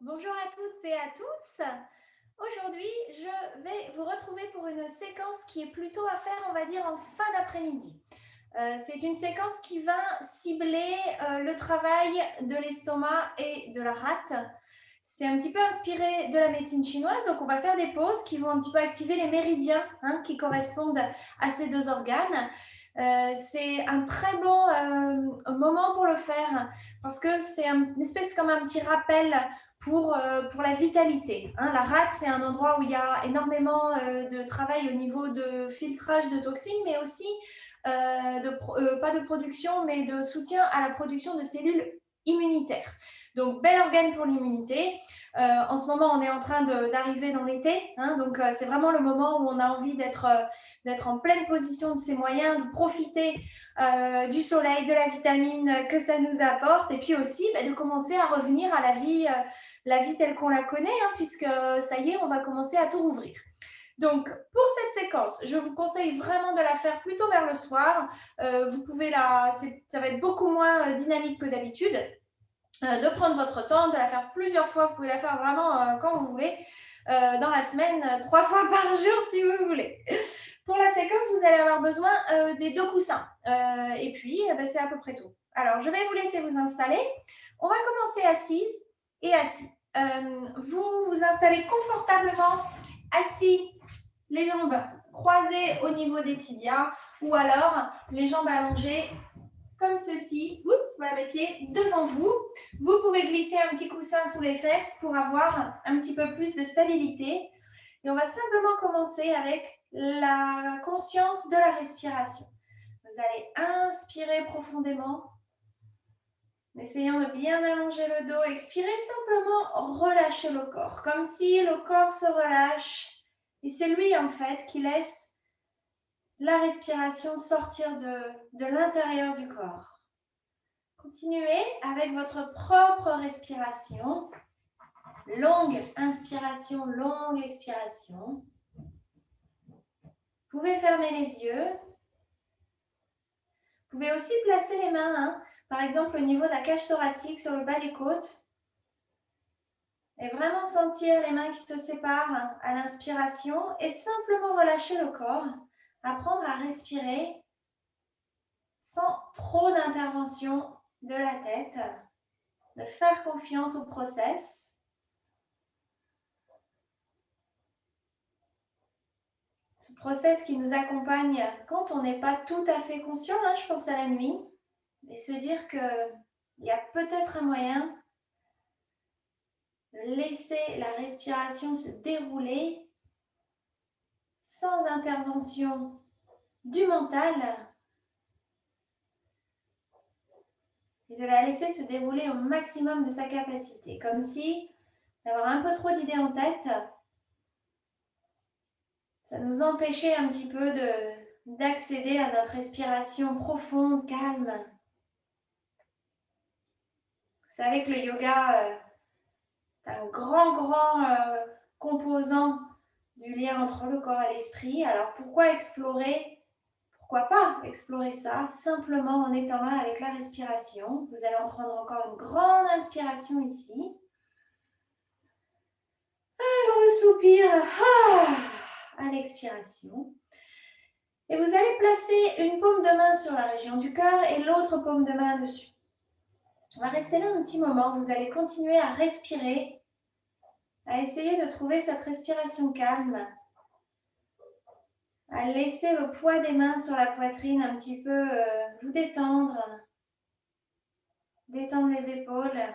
Bonjour à toutes et à tous. Aujourd'hui, je vais vous retrouver pour une séquence qui est plutôt à faire, on va dire, en fin d'après-midi. C'est une séquence qui va cibler le travail de l'estomac et de la rate. C'est un petit peu inspiré de la médecine chinoise, donc on va faire des pauses qui vont un petit peu activer les méridiens qui correspondent à ces deux organes. C'est un très bon moment pour le faire parce que c'est une espèce comme un petit rappel pour la vitalité. La rate, c'est un endroit où il y a énormément de travail au niveau de filtrage de toxines, mais aussi pas de production, mais de soutien à la production de cellules immunitaires. Donc, bel organe pour l'immunité. En ce moment, on est en train d'arriver dans l'été, donc c'est vraiment le moment où on a envie d'être en pleine position de ses moyens, de profiter du soleil, de la vitamine que ça nous apporte, et puis aussi de commencer à revenir à la vie telle qu'on la connaît, puisque ça y est, on va commencer à tout rouvrir. Donc, pour cette séquence, je vous conseille vraiment de la faire plutôt vers le soir. Vous pouvez ça va être beaucoup moins dynamique que d'habitude. De prendre votre temps, de la faire plusieurs fois. Vous pouvez la faire vraiment quand vous voulez. Dans la semaine, 3 fois par jour si vous voulez. Pour la séquence, vous allez avoir besoin des 2 coussins. Et puis, c'est à peu près tout. Alors, je vais vous laisser vous installer. On va commencer assise et assis. Vous vous installez confortablement, assis, les jambes croisées au niveau des tibias, ou alors les jambes allongées comme ceci. Oups, voilà mes pieds devant vous. Vous pouvez glisser un petit coussin sous les fesses pour avoir un petit peu plus de stabilité. Et on va simplement commencer avec la conscience de la respiration. Vous allez inspirer profondément, en essayant de bien allonger le dos. Expirez simplement, relâchez le corps, comme si le corps se relâche. Et c'est lui, en fait, qui laisse la respiration sortir de l'intérieur du corps. Continuez avec votre propre respiration. Longue inspiration, longue expiration. Vous pouvez fermer les yeux. Vous pouvez aussi placer les mains, par exemple au niveau de la cage thoracique, sur le bas des côtes. Et vraiment sentir les mains qui se séparent à l'inspiration et simplement relâcher le corps. Apprendre à respirer sans trop d'intervention de la tête. De faire confiance au process. Ce process qui nous accompagne quand on n'est pas tout à fait conscient, je pense à la nuit, et se dire qu'il y a peut-être un moyen de laisser la respiration se dérouler sans intervention du mental et de la laisser se dérouler au maximum de sa capacité, comme si d'avoir un peu trop d'idées en tête, ça nous empêchait un petit peu d'accéder à notre respiration profonde, calme. Vous savez que le yoga est un grand composant du lien entre le corps et l'esprit. Alors pourquoi pas explorer ça simplement en étant là avec la respiration. Vous allez en prendre encore une grande inspiration ici. Un soupir à l'expiration. Et vous allez placer une paume de main sur la région du cœur et l'autre paume de main dessus. On va rester là un petit moment. Vous allez continuer à respirer, à essayer de trouver cette respiration calme, à laisser le poids des mains sur la poitrine un petit peu vous détendre les épaules.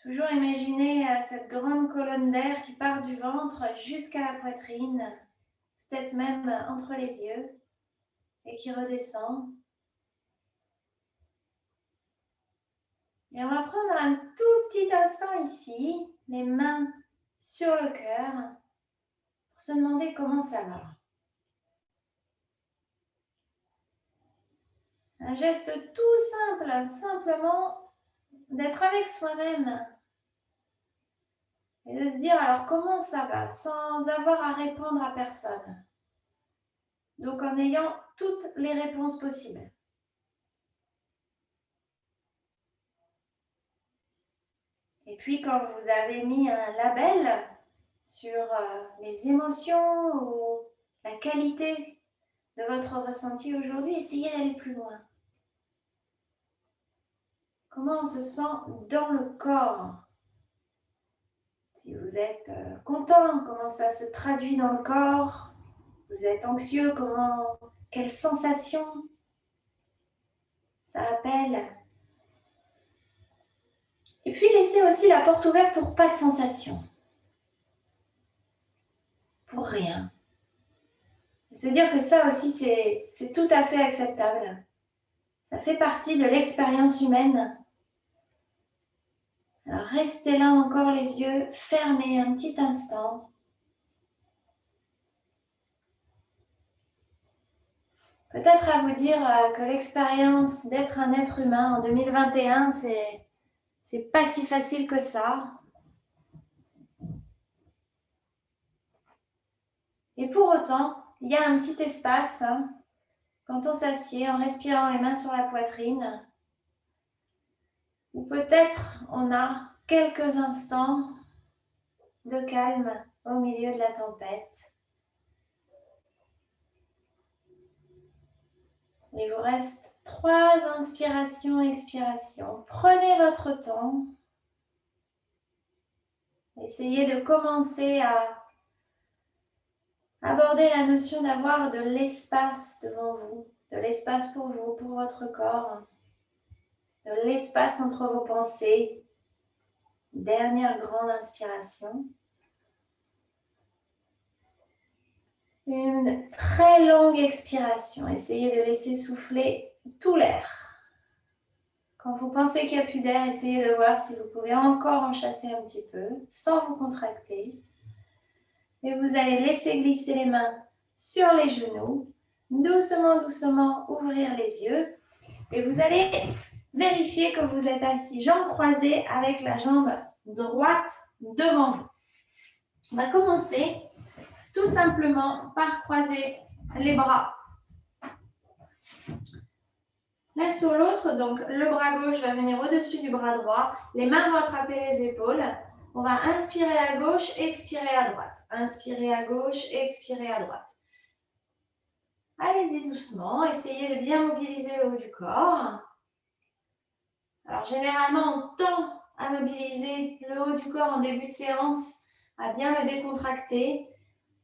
Toujours imaginer cette grande colonne d'air qui part du ventre jusqu'à la poitrine, peut-être même entre les yeux, et qui redescend. Et on va prendre un tout petit instant ici, les mains sur le cœur, pour se demander comment ça va. Un geste tout simple, simplement d'être avec soi-même et de se dire alors comment ça va sans avoir à répondre à personne. Donc en ayant toutes les réponses possibles. Et puis quand vous avez mis un label sur les émotions ou la qualité de votre ressenti aujourd'hui, essayez d'aller plus loin. Comment on se sent dans le corps? Si vous êtes content, comment ça se traduit dans le corps? Vous êtes anxieux, quelles sensations ça appelle? Et puis laissez aussi la porte ouverte pour pas de sensations. Pour rien. Et se dire que ça aussi, c'est tout à fait acceptable. Ça fait partie de l'expérience humaine. Alors restez là encore les yeux fermés un petit instant. Peut-être à vous dire que l'expérience d'être un être humain en 2021, c'est pas si facile que ça. Et pour autant, il y a un petit espace quand on s'assied en respirant les mains sur la poitrine, ou peut-être on a quelques instants de calme au milieu de la tempête. Il vous reste 3 inspirations, expirations. Prenez votre temps. Essayez de commencer à aborder la notion d'avoir de l'espace devant vous, de l'espace pour vous, pour votre corps, de l'espace entre vos pensées. Dernière grande inspiration. Une très longue expiration. Essayez de laisser souffler tout l'air. Quand vous pensez qu'il n'y a plus d'air, essayez de voir si vous pouvez encore en chasser un petit peu, sans vous contracter. Et vous allez laisser glisser les mains sur les genoux. Doucement, doucement, ouvrir les yeux. Et vous allez vérifier que vous êtes assis, jambes croisées, avec la jambe droite devant vous. On va commencer tout simplement par croiser les bras l'un sur l'autre. Donc le bras gauche va venir au-dessus du bras droit, les mains vont attraper les épaules. On va inspirer à gauche, expirer à droite. Inspirer à gauche, expirer à droite. Allez-y doucement, essayez de bien mobiliser le haut du corps. Alors généralement on tend à mobiliser le haut du corps en début de séance, à bien le décontracter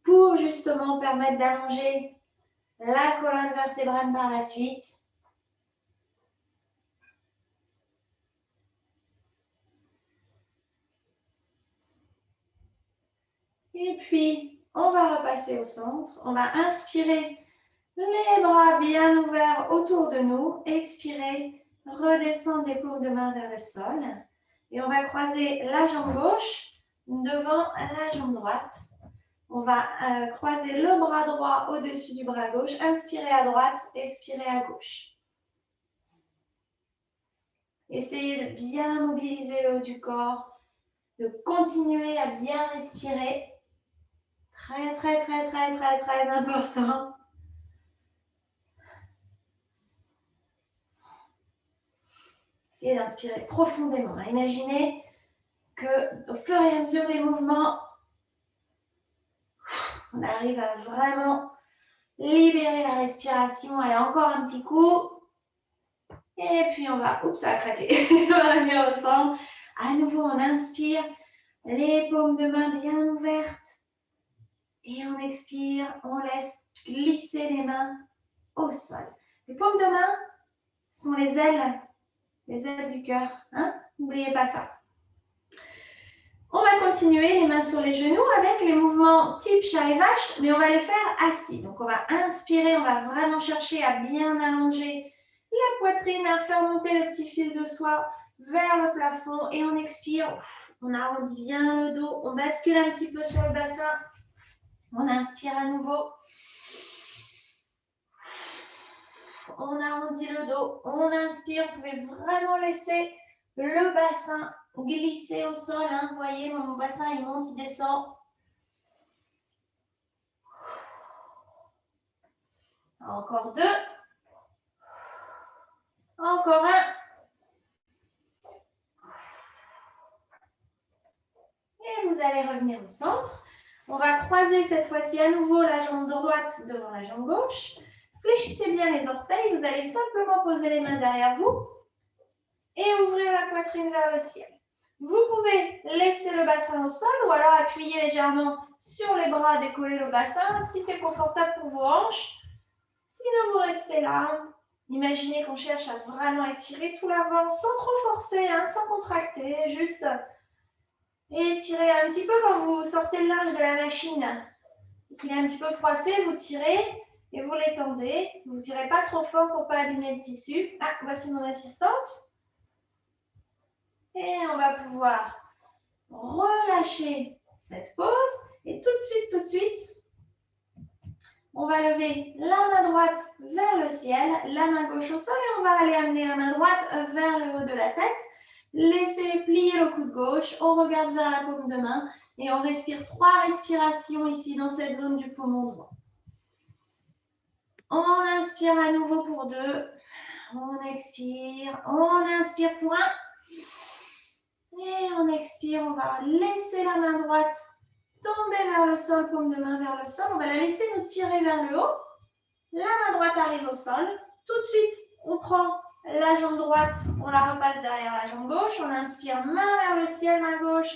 pour justement permettre d'allonger la colonne vertébrale par la suite. Et puis, on va repasser au centre. On va inspirer, les bras bien ouverts autour de nous. Expirer, redescendre les paumes de main vers le sol. Et on va croiser la jambe gauche devant la jambe droite. On va croiser le bras droit au-dessus du bras gauche. Inspirez à droite, expirez à gauche. Essayez de bien mobiliser le haut du corps, de continuer à bien respirer. Très, très, très, très, très, très important. Essayez d'inspirer profondément. Imaginez qu'au fur et à mesure des mouvements, on arrive à vraiment libérer la respiration. Allez, encore un petit coup. Et puis on va, oups, ça a craqué. On va revenir au centre. À nouveau, on inspire, les paumes de main bien ouvertes. Et on expire, on laisse glisser les mains au sol. Les paumes de main sont les ailes du cœur. Hein? N'oubliez pas ça. On va continuer les mains sur les genoux avec les mouvements type chat et vache, mais on va les faire assis. Donc on va inspirer, on va vraiment chercher à bien allonger la poitrine, à faire monter le petit fil de soie vers le plafond et on expire. On arrondit bien le dos, on bascule un petit peu sur le bassin. On inspire à nouveau. On arrondit le dos, on inspire. Vous pouvez vraiment laisser le bassin glisser au sol. Hein. Vous voyez, mon bassin, il monte, il descend. Encore 2. Encore 1. vous allez revenir au centre. On va croiser cette fois-ci à nouveau la jambe droite devant la jambe gauche. Fléchissez bien les orteils. Vous allez simplement poser les mains derrière vous et ouvrir la poitrine vers le ciel. Vous pouvez laisser le bassin au sol ou alors appuyer légèrement sur les bras, décoller le bassin si c'est confortable pour vos hanches. Sinon, vous restez là. Imaginez qu'on cherche à vraiment étirer tout l'avant sans trop forcer, sans contracter, juste étirer un petit peu quand vous sortez le linge de la machine. Qu'il est un petit peu froissé, vous tirez et vous l'étendez. Vous ne tirez pas trop fort pour ne pas abîmer le tissu. Ah, voici mon assistante. Et on va pouvoir relâcher cette pose. Et tout de suite, on va lever la main droite vers le ciel, la main gauche au sol et on va aller amener la main droite vers le haut de la tête. Laissez plier le coude gauche, on regarde vers la paume de main et on respire 3 respirations ici dans cette zone du poumon droit. On inspire à nouveau pour 2. On expire. On inspire pour 1. Et on expire. On va laisser la main droite tomber vers le sol, paume de main vers le sol. On va la laisser nous tirer vers le haut. La main droite arrive au sol. Tout de suite, on prend la jambe droite. On la repasse derrière la jambe gauche. On inspire, main vers le ciel, main gauche.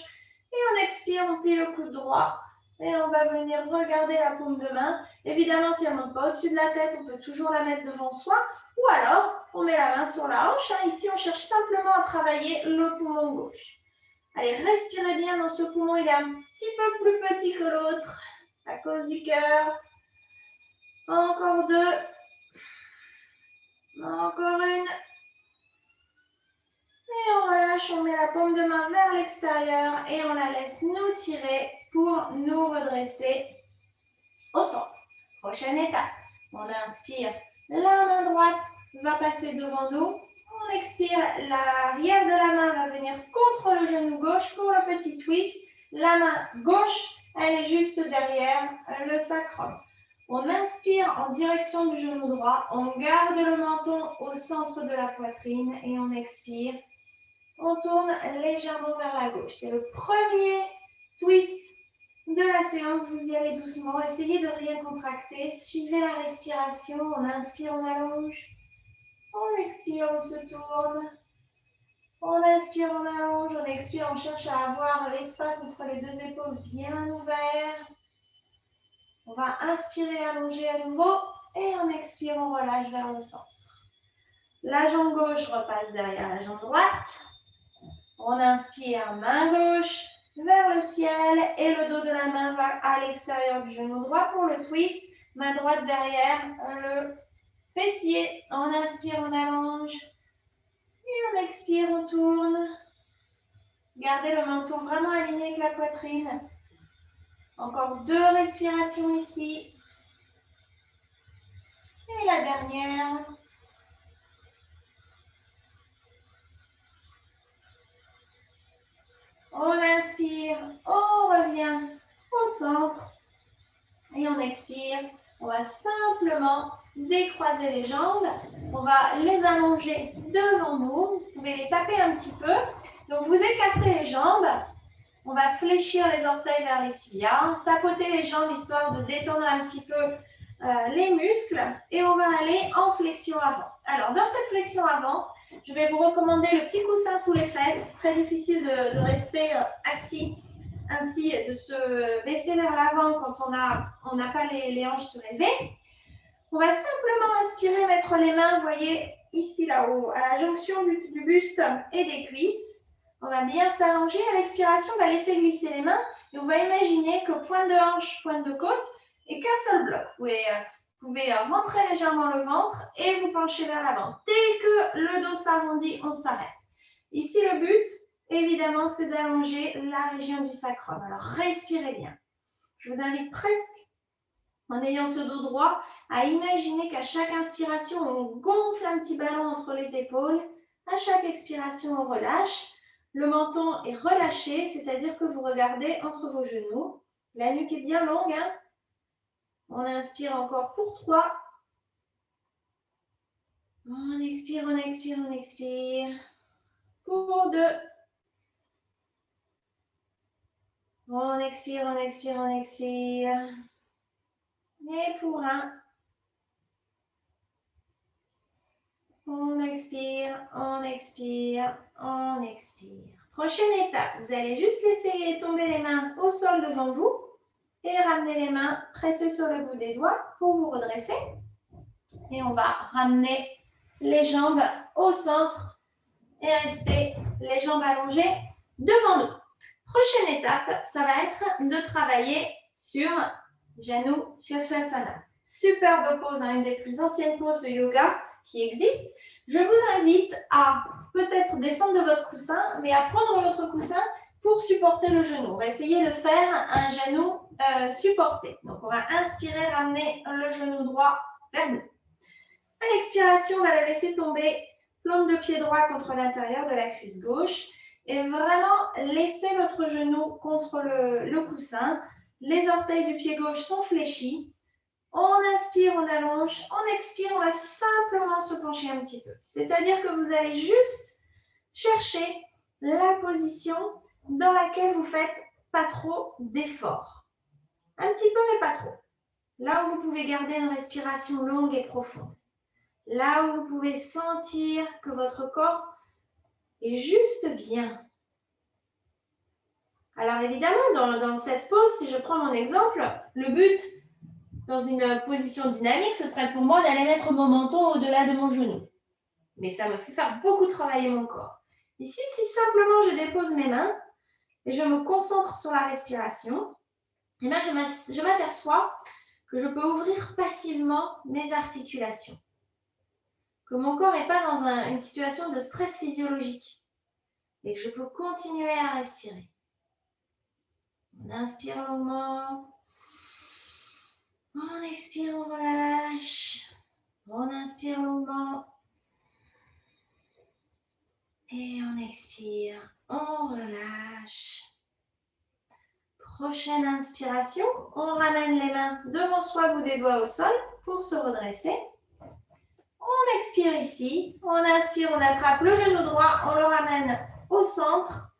Et on expire, on plie le coude droit. Et on va venir regarder la paume de main. Évidemment, si elle ne monte pas au-dessus de la tête, on peut toujours la mettre devant soi. Ou alors, on met la main sur la hanche. Ici, on cherche simplement à travailler le poumon gauche. Allez, respirez bien dans ce poumon. Il est un petit peu plus petit que l'autre à cause du cœur. Encore 2. Encore 1. Et on relâche, on met la paume de main vers l'extérieur et on la laisse nous tirer pour nous redresser au centre. Prochaine étape, on inspire, la main droite va passer devant nous. On expire, l'arrière de la main va venir contre le genou gauche pour le petit twist. La main gauche, elle est juste derrière le sacrum. On inspire en direction du genou droit, on garde le menton au centre de la poitrine et on expire. On tourne légèrement vers la gauche. C'est le premier twist de la séance. Vous y allez doucement. Essayez de rien contracter. Suivez la respiration. On inspire, on allonge. On expire, on se tourne. On inspire, on allonge. On expire, on cherche à avoir l'espace entre les 2 épaules bien ouvert. On va inspirer, allonger à nouveau. Et on expire, on relâche vers le centre. La jambe gauche repasse derrière la jambe droite. On inspire, main gauche vers le ciel et le dos de la main va à l'extérieur du genou droit pour le twist. Main droite derrière le fessier. On inspire, on allonge. Et on expire, on tourne. Gardez le menton vraiment aligné avec la poitrine. Encore 2 respirations ici. Et la dernière. On inspire, on revient au centre et on expire. On va simplement décroiser les jambes. On va les allonger devant nous. Vous pouvez les taper un petit peu. Donc, vous écartez les jambes. On va fléchir les orteils vers les tibias. Tapoter les jambes histoire de détendre un petit peu les muscles. Et on va aller en flexion avant. Alors, dans cette flexion avant, je vais vous recommander le petit coussin sous les fesses. Très difficile de rester assis, ainsi de se baisser vers l'avant quand on n'a pas les hanches surélevées. On va simplement inspirer, mettre les mains, vous voyez, ici là-haut, à la jonction du buste et des cuisses. On va bien s'allonger. À l'expiration, on va laisser glisser les mains. Et on va imaginer que pointe de hanche, pointe de côte, et qu'un seul bloc. Vous pouvez rentrer légèrement le ventre et vous pencher vers l'avant. Dès que le dos s'arrondit, on s'arrête. Ici, le but, évidemment, c'est d'allonger la région du sacrum. Alors, respirez bien. Je vous invite presque, en ayant ce dos droit, à imaginer qu'à chaque inspiration, on gonfle un petit ballon entre les épaules. À chaque expiration, on relâche. Le menton est relâché, c'est-à-dire que vous regardez entre vos genoux. La nuque est bien longue, hein? On inspire encore pour 3. On expire, on expire, on expire. Pour 2. On expire, on expire, on expire. Et pour un. On expire, on expire, on expire. Prochaine étape, vous allez juste laisser tomber les mains au sol devant vous et ramener les mains pressées sur le bout des doigts pour vous redresser. Et on va ramener les jambes au centre et rester les jambes allongées devant nous. Prochaine étape, ça va être de travailler sur Janu Shirshasana. Superbe pose, une des plus anciennes poses de yoga qui existent. Je vous invite à peut-être descendre de votre coussin, mais à prendre l'autre coussin pour supporter le genou. On va essayer de faire un genou supporté. Donc, on va inspirer, ramener le genou droit vers nous. À l'expiration, on va le laisser tomber, plante de pied droit contre l'intérieur de la cuisse gauche. Et vraiment, laissez votre genou contre le coussin. Les orteils du pied gauche sont fléchis. On inspire, on allonge. On expire, on va simplement se pencher un petit peu. C'est-à-dire que vous allez juste chercher la position dans laquelle vous ne faites pas trop d'efforts. Un petit peu, mais pas trop. Là où vous pouvez garder une respiration longue et profonde. Là où vous pouvez sentir que votre corps est juste bien. Alors évidemment, dans cette pose, si je prends mon exemple, le but dans une position dynamique, ce serait pour moi d'aller mettre mon menton au-delà de mon genou. Mais ça me fait faire beaucoup travailler mon corps. Ici, si simplement je dépose mes mains et je me concentre sur la respiration, et bien je m'aperçois que je peux ouvrir passivement mes articulations. Que mon corps n'est pas dans une situation de stress physiologique et que je peux continuer à respirer. On inspire longuement, on expire, on relâche, on inspire longuement et on expire, on relâche. Prochaine inspiration, on ramène les mains devant soi, bout des doigts au sol pour se redresser. On expire ici, on inspire, on attrape le genou droit, on le ramène au centre.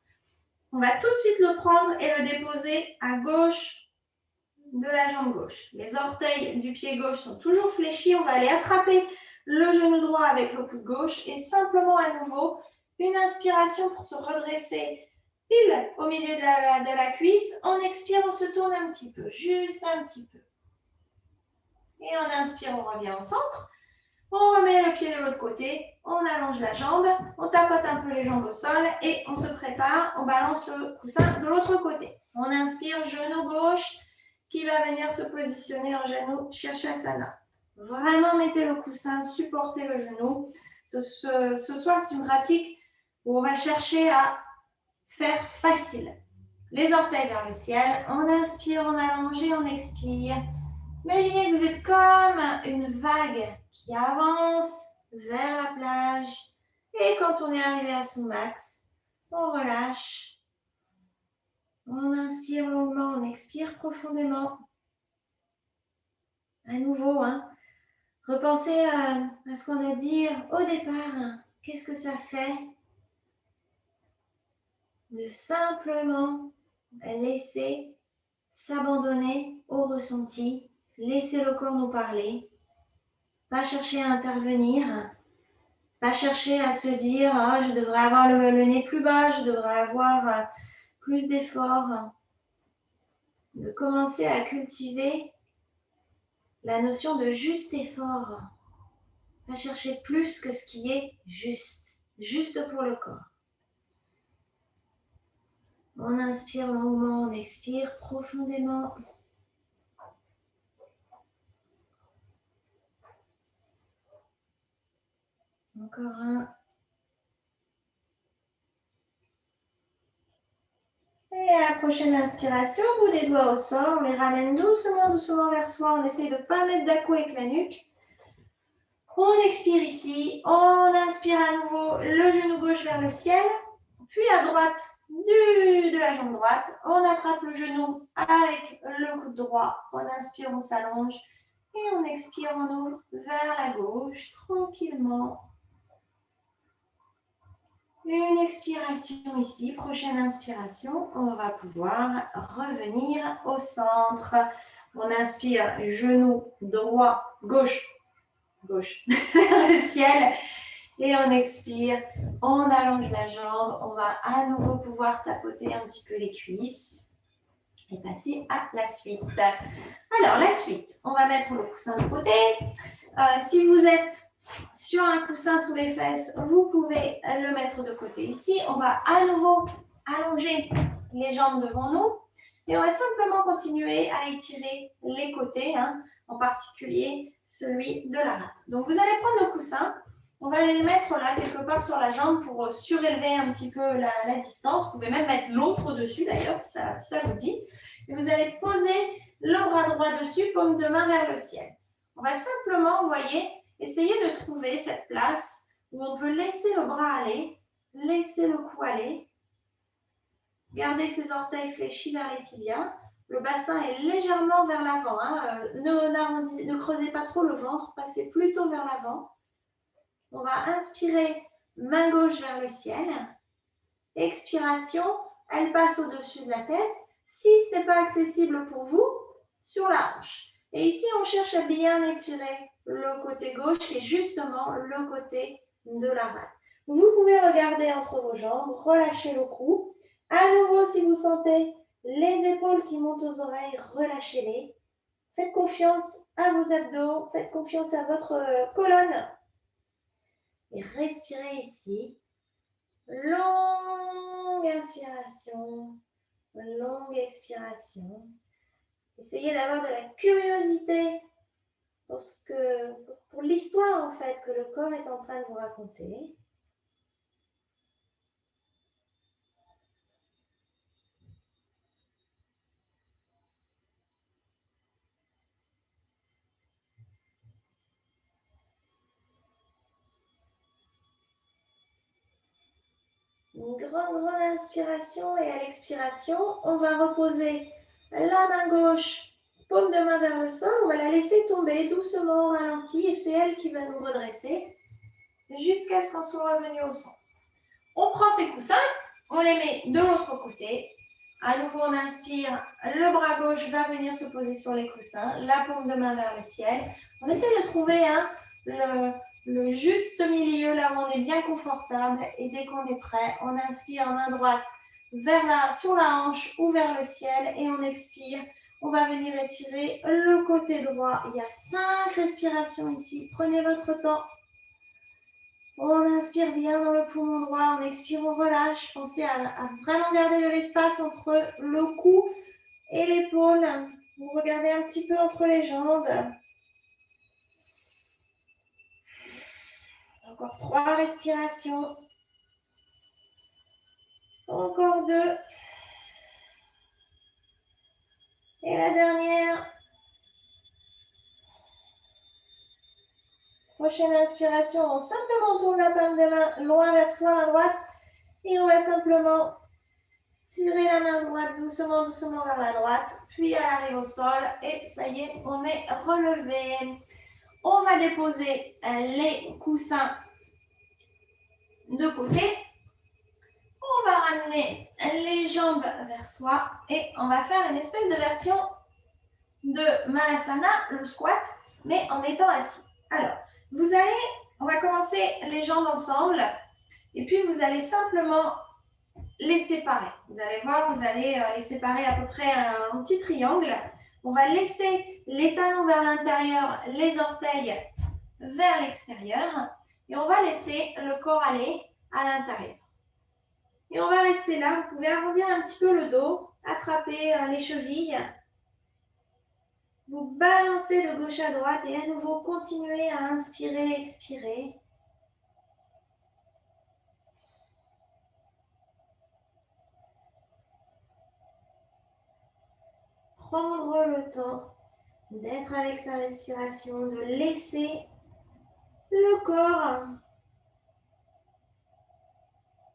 On va tout de suite le prendre et le déposer à gauche de la jambe gauche. Les orteils du pied gauche sont toujours fléchis. On va aller attraper le genou droit avec le coude gauche et simplement à nouveau une inspiration pour se redresser pile au milieu de la cuisse. On expire, on se tourne un petit peu, juste un petit peu. Et on inspire, on revient au centre. On remet le pied de l'autre côté, on allonge la jambe, on tapote un peu les jambes au sol et on se prépare, on balance le coussin de l'autre côté. On inspire, genou gauche qui va venir se positionner en genou Shirshasana. Vraiment mettez le coussin, supportez le genou. Ce soir, c'est une pratique où on va chercher à faire facile. Les orteils vers le ciel, on inspire, on allonge et on expire. Imaginez que vous êtes comme une vague qui avance vers la plage. Et quand on est arrivé à son max, on relâche. On inspire longuement, on expire profondément. À nouveau, repensez à ce qu'on a dit au départ. Qu'est-ce que ça fait de simplement laisser s'abandonner au ressenti, laisser le corps nous parler, pas chercher à intervenir, pas chercher à se dire oh, je devrais avoir le nez plus bas, je devrais avoir plus d'efforts. De commencer à cultiver la notion de juste effort. Pas chercher plus que ce qui est juste, juste pour le corps. On inspire longuement, on expire profondément. Encore un. Et à la prochaine inspiration, bout des doigts au sol, on les ramène doucement, doucement vers soi. On essaie de ne pas mettre d'à-coups avec la nuque. On expire ici. On inspire à nouveau le genou gauche vers le ciel. Puis à droite de la jambe droite. On attrape le genou avec le coude droit. On inspire, on s'allonge. Et on expire, on ouvre vers la gauche, tranquillement. Une expiration ici, prochaine inspiration, on va pouvoir revenir au centre. On inspire, genou droit, gauche, gauche, vers le ciel. Et on expire, on allonge la jambe. On va à nouveau pouvoir tapoter un petit peu les cuisses et passer à la suite. Alors, la suite, on va mettre le coussin de côté. Si vous êtes sur un coussin sous les fesses, vous pouvez le mettre de côté ici. On va à nouveau allonger les jambes devant nous. Et on va simplement continuer à étirer les côtés, en particulier celui de la rate. Donc, vous allez prendre le coussin. On va aller le mettre là, quelque part sur la jambe pour surélever un petit peu la distance. Vous pouvez même mettre l'autre dessus d'ailleurs, si ça vous dit. Et vous allez poser le bras droit dessus, paume de main vers le ciel. On va simplement, vous voyez, essayer de trouver cette place où on peut laisser le bras aller, laisser le cou aller, garder ses orteils fléchis vers les tibias. Le bassin est légèrement vers l'avant. Ne creusez pas trop le ventre, passez plutôt vers l'avant. On va inspirer, main gauche vers le ciel. Expiration, elle passe au-dessus de la tête. Si ce n'est pas accessible pour vous, sur la hanche. Et ici, on cherche à bien étirer le côté gauche et justement le côté de la rate. Vous pouvez regarder entre vos jambes, relâcher le cou. À nouveau, si vous sentez les épaules qui montent aux oreilles, relâchez-les. Faites confiance à vos abdos, faites confiance à votre colonne. Et respirez ici. Longue inspiration, longue expiration. Essayez d'avoir de la curiosité pour l'histoire en fait que le corps est en train de vous raconter. Une grande inspiration et à l'expiration, on va reposer la main gauche, paume de main vers le sol. On va la laisser tomber doucement au ralenti et c'est elle qui va nous redresser jusqu'à ce qu'on soit revenu au centre. On prend ces coussins, on les met de l'autre côté. À nouveau, on inspire, le bras gauche va venir se poser sur les coussins, la paume de main vers le ciel. On essaie de trouver le juste milieu, là où on est bien confortable. Et dès qu'on est prêt, on inspire main droite sur la hanche ou vers le ciel. Et on expire, on va venir étirer le côté droit. Il y a 5 respirations ici. Prenez votre temps. On inspire bien dans le poumon droit, on expire, on relâche. Pensez à vraiment garder de l'espace entre le cou et l'épaule. Vous regardez un petit peu entre les jambes. Encore 3 respirations. Encore 2. Et la dernière. Prochaine inspiration, on simplement tourne la paume de main loin vers soi, à droite. Et on va simplement tirer la main droite doucement, doucement vers la droite. Puis elle arrive au sol. Et ça y est, on est relevé. On va déposer les coussins de côté. On va ramener les jambes vers soi et on va faire une espèce de version de Malasana, le squat, mais en étant assis. Alors, on va commencer les jambes ensemble et puis vous allez simplement les séparer. Vous allez voir, vous allez les séparer à peu près un petit triangle. On va laisser les talons vers l'intérieur, les orteils vers l'extérieur et on va laisser le corps aller à l'intérieur. Et on va rester là. Vous pouvez arrondir un petit peu le dos, attraper les chevilles. Vous balancez de gauche à droite et à nouveau continuez à inspirer, expirer. Prendre le temps d'être avec sa respiration, de laisser le corps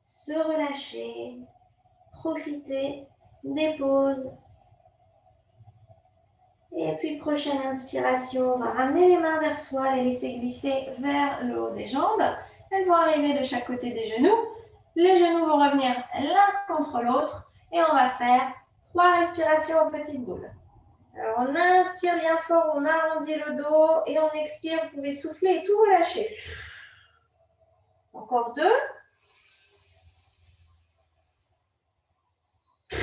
se relâcher, profiter des pauses. Et puis, prochaine inspiration, on va ramener les mains vers soi, les laisser glisser vers le haut des jambes. Elles vont arriver de chaque côté des genoux. Les genoux vont revenir l'un contre l'autre et on va faire 3 respirations en petites boules. Alors, on inspire bien fort, on arrondit le dos et on expire. Vous pouvez souffler et tout relâcher. Encore 2. Vous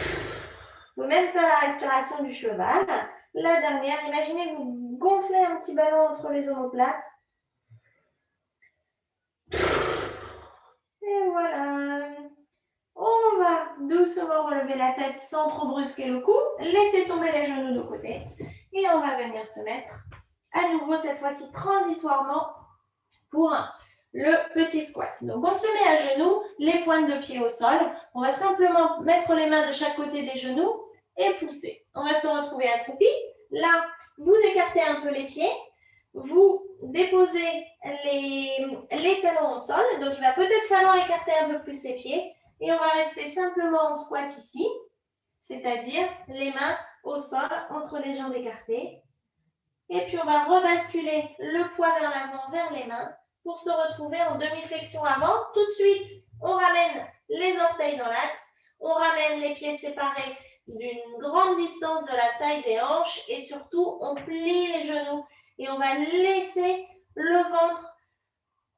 pouvez même faire la respiration du cheval. La dernière, imaginez que vous gonflez un petit ballon entre les omoplates. Et voilà. On va doucement relever la tête sans trop brusquer le cou. Laissez tomber les genoux de côté. Et on va venir se mettre à nouveau, cette fois-ci transitoirement, pour le petit squat. Donc, on se met à genoux, les pointes de pied au sol. On va simplement mettre les mains de chaque côté des genoux et pousser. On va se retrouver accroupi. Là, vous écartez un peu les pieds. Vous déposez les talons au sol. Donc, il va peut-être falloir écarter un peu plus les pieds. Et on va rester simplement en squat ici, c'est-à-dire les mains au sol entre les jambes écartées. Et puis, on va rebasculer le poids vers l'avant, vers les mains, pour se retrouver en demi-flexion avant. Tout de suite, on ramène les orteils dans l'axe. On ramène les pieds séparés d'une grande distance de la taille des hanches. Et surtout, on plie les genoux. Et on va laisser le ventre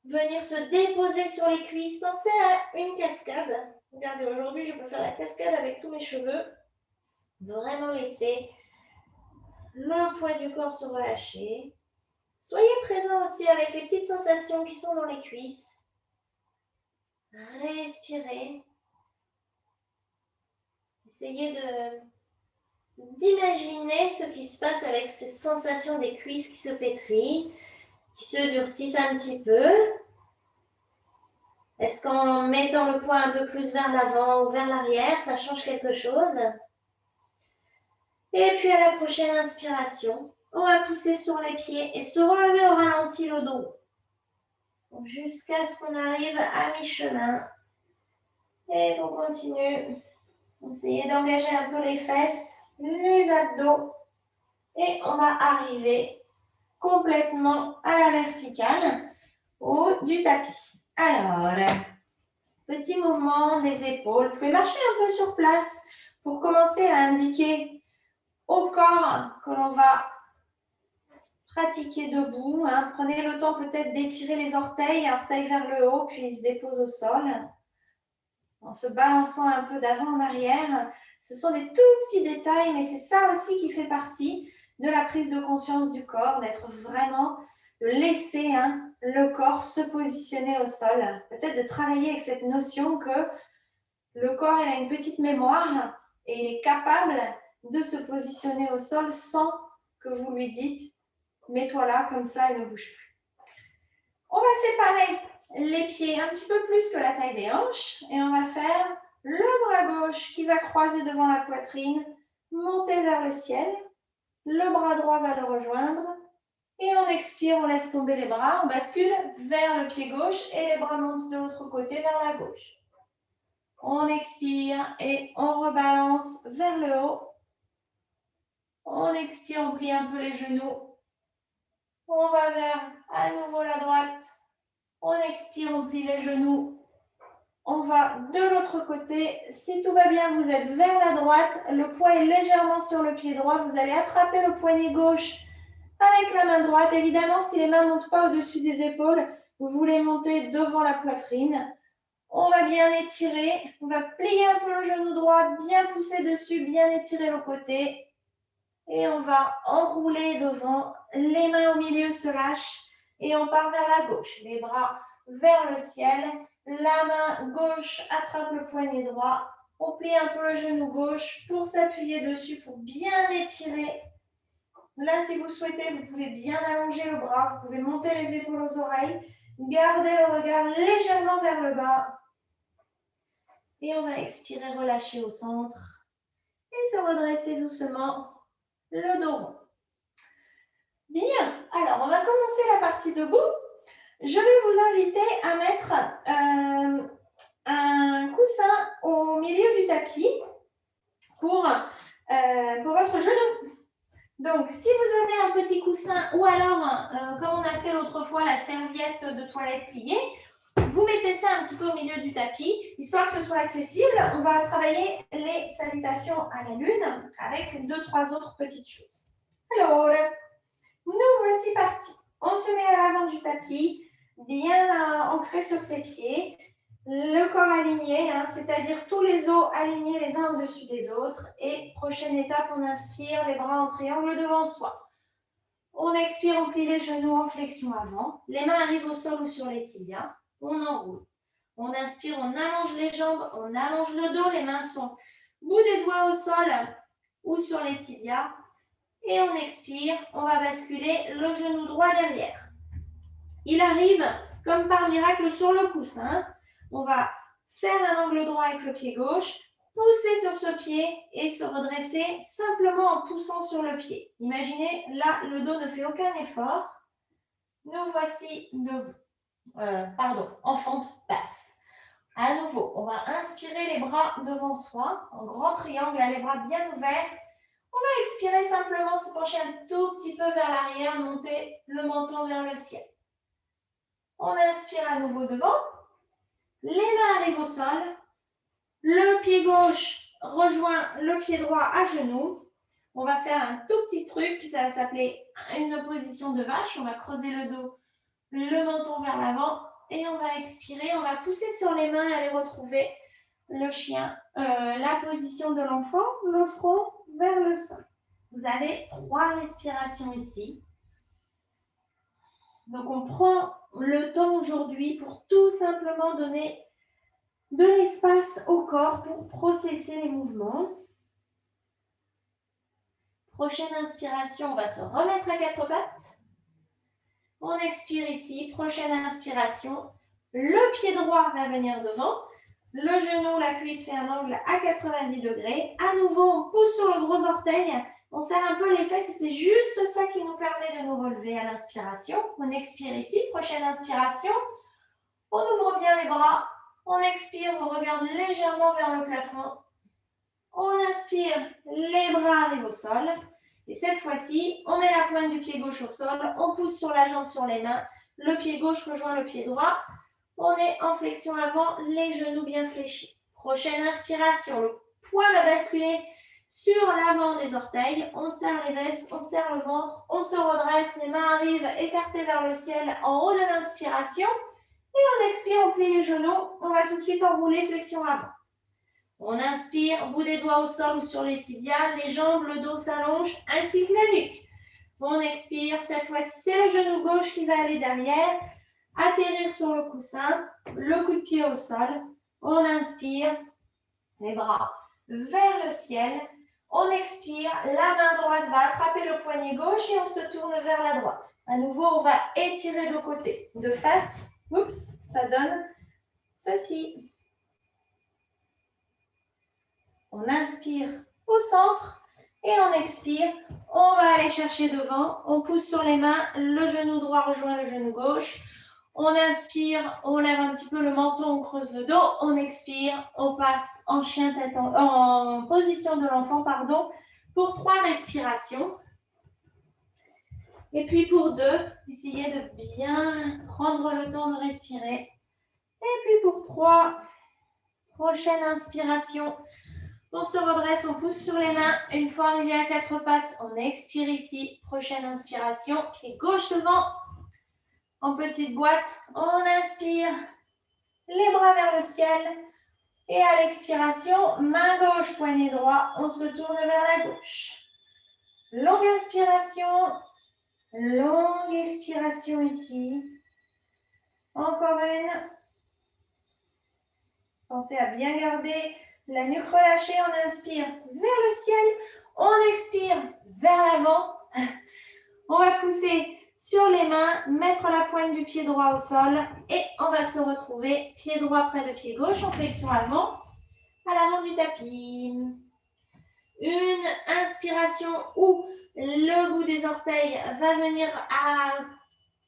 venir se déposer sur les cuisses. Pensez à une cascade. Regardez, aujourd'hui, je peux faire la cascade avec tous mes cheveux. Vraiment laisser le poids du corps se relâcher. Soyez présent aussi avec les petites sensations qui sont dans les cuisses. Respirez. Essayez d'imaginer ce qui se passe avec ces sensations des cuisses qui se pétrissent, qui se durcissent un petit peu. Est-ce qu'en mettant le poids un peu plus vers l'avant ou vers l'arrière, ça change quelque chose? Et puis à la prochaine inspiration, on va pousser sur les pieds et se relever au ralenti le dos. Jusqu'à ce qu'on arrive à mi-chemin. Et on continue. Essayez d'engager un peu les fesses, les abdos. Et on va arriver complètement à la verticale, au haut du tapis. Alors, petit mouvement des épaules. Vous pouvez marcher un peu sur place pour commencer à indiquer au corps que l'on va pratiquer debout. Prenez le temps peut-être d'étirer les orteils vers le haut, puis ils se déposent au sol. En se balançant un peu d'avant en arrière. Ce sont des tout petits détails, mais c'est ça aussi qui fait partie de la prise de conscience du corps, d'être vraiment, de laisser le corps se positionner au sol. Peut-être de travailler avec cette notion que le corps il a une petite mémoire et il est capable de se positionner au sol sans que vous lui dites « mets-toi là comme ça et ne bouge plus ». On va séparer les pieds un petit peu plus que la taille des hanches et on va faire le bras gauche qui va croiser devant la poitrine, monter vers le ciel. Le bras droit va le rejoindre et on expire, on laisse tomber les bras, on bascule vers le pied gauche et les bras montent de l'autre côté vers la gauche. On expire et on rebalance vers le haut. On expire, on plie un peu les genoux. On va vers à nouveau la droite. On expire, on plie les genoux. On va de l'autre côté. Si tout va bien, vous êtes vers la droite. Le poids est légèrement sur le pied droit. Vous allez attraper le poignet gauche avec la main droite. Évidemment, si les mains ne montent pas au-dessus des épaules, vous voulez monter devant la poitrine. On va bien étirer. On va plier un peu le genou droit, bien pousser dessus, bien étirer le côté. Et on va enrouler devant. Les mains au milieu se lâchent. Et on part vers la gauche. Les bras vers le ciel. La main gauche attrape le poignet droit. On plie un peu le genou gauche pour s'appuyer dessus, pour bien étirer. Là, si vous souhaitez, vous pouvez bien allonger le bras. Vous pouvez monter les épaules aux oreilles. Gardez le regard légèrement vers le bas. Et on va expirer, relâcher au centre. Et se redresser doucement, le dos rond. Bien, alors on va commencer la partie debout. Je vais vous inviter à mettre un coussin au milieu du tapis pour votre genou. Donc, si vous avez un petit coussin ou alors, comme on a fait l'autre fois, la serviette de toilette pliée, Vous mettez ça un petit peu au milieu du tapis, histoire que ce soit accessible. On va travailler les salutations à la lune avec 2-3 autres petites choses. Alors, nous voici partis. On se met à l'avant du tapis, bien ancré sur ses pieds, le corps aligné, c'est-à-dire tous les os alignés les uns au-dessus des autres. Et prochaine étape, on inspire, les bras en triangle devant soi. On expire, on plie les genoux en flexion avant. Les mains arrivent au sol ou sur les tibias. On enroule. On inspire, on allonge les jambes, on allonge le dos. Les mains sont bout des doigts au sol ou sur les tibias. Et on expire, on va basculer le genou droit derrière. Il arrive comme par miracle sur le coussin. On va faire un angle droit avec le pied gauche, pousser sur ce pied et se redresser simplement en poussant sur le pied. Imaginez, là, le dos ne fait aucun effort. Nous voici debout. En fente basse. À nouveau, on va inspirer les bras devant soi, en grand triangle, les bras bien ouverts. On va expirer simplement, se pencher un tout petit peu vers l'arrière, monter le menton vers le ciel. On inspire à nouveau devant. Les mains arrivent au sol. Le pied gauche rejoint le pied droit à genoux. On va faire un tout petit truc, ça va s'appeler une position de vache. On va creuser le dos, le menton vers l'avant et on va expirer. On va pousser sur les mains et aller retrouver le chien, la position de l'enfant, le front vers le sol. Vous avez 3 respirations ici. Donc, on prend le temps aujourd'hui pour tout simplement donner de l'espace au corps pour processer les mouvements. Prochaine inspiration, on va se remettre à 4 pattes. On expire ici. Prochaine inspiration, le pied droit va venir devant. Le genou, la cuisse fait un angle à 90 degrés. À nouveau, on pousse sur le gros orteil. On serre un peu les fesses et c'est juste ça qui nous permet de nous relever à l'inspiration. On expire ici. Prochaine inspiration. On ouvre bien les bras. On expire, on regarde légèrement vers le plafond. On inspire, les bras arrivent au sol. Et cette fois-ci, on met la pointe du pied gauche au sol. On pousse sur la jambe, sur les mains. Le pied gauche rejoint le pied droit. On est en flexion avant, les genoux bien fléchis. Prochaine inspiration, le poids va basculer sur l'avant des orteils. On serre les fesses, on serre le ventre, on se redresse. Les mains arrivent écartées vers le ciel en haut de l'inspiration. Et on expire, on plie les genoux. On va tout de suite enrouler, flexion avant. On inspire, bout des doigts au sol ou sur les tibias. Les jambes, le dos s'allonge, ainsi que la nuque. On expire, cette fois-ci, c'est le genou gauche qui va aller derrière. Atterrir sur le coussin, le coup de pied au sol. On inspire, les bras vers le ciel. On expire, la main droite va attraper le poignet gauche et on se tourne vers la droite. À nouveau, on va étirer de côté, de face. Oups, ça donne ceci. On inspire au centre et on expire. On va aller chercher devant. On pousse sur les mains, le genou droit rejoint le genou gauche. On inspire, on lève un petit peu le menton, on creuse le dos. On expire, on passe en chien tête en position de l'enfant, pour 3 respirations. Et puis pour 2, essayez de bien prendre le temps de respirer. Et puis pour 3, prochaine inspiration. On se redresse, on pousse sur les mains. Une fois arrivé à 4 pattes, on expire ici. Prochaine inspiration, pied gauche devant. En petite boîte, on inspire, les bras vers le ciel. Et à l'expiration, main gauche, poignet droit, on se tourne vers la gauche. Longue inspiration, longue expiration ici. Encore une. Pensez à bien garder la nuque relâchée. On inspire vers le ciel, on expire vers l'avant. On va pousser sur les mains, mettre la pointe du pied droit au sol et on va se retrouver pied droit près de pied gauche en flexion avant, à l'avant du tapis. Une inspiration où le bout des orteils va venir à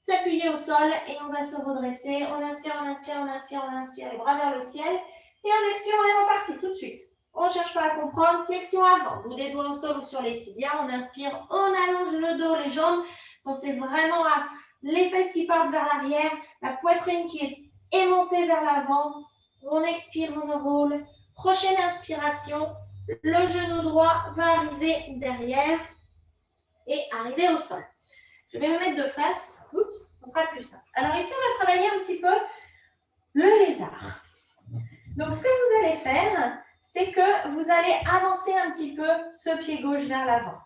s'appuyer au sol et on va se redresser. On inspire, on inspire, on inspire, on inspire, les bras vers le ciel et on expire, on est reparti tout de suite. On ne cherche pas à comprendre, flexion avant, bout des doigts au sol ou sur les tibias, on inspire, on allonge le dos, les jambes. Pensez vraiment à les fesses qui partent vers l'arrière, la poitrine qui est et montez vers l'avant. On expire, on enroule. Prochaine inspiration, le genou droit va arriver derrière et arriver au sol. Je vais me mettre de face. Oups, ce sera plus simple. Alors ici, on va travailler un petit peu le lézard. Donc, ce que vous allez faire, c'est que vous allez avancer un petit peu ce pied gauche vers l'avant.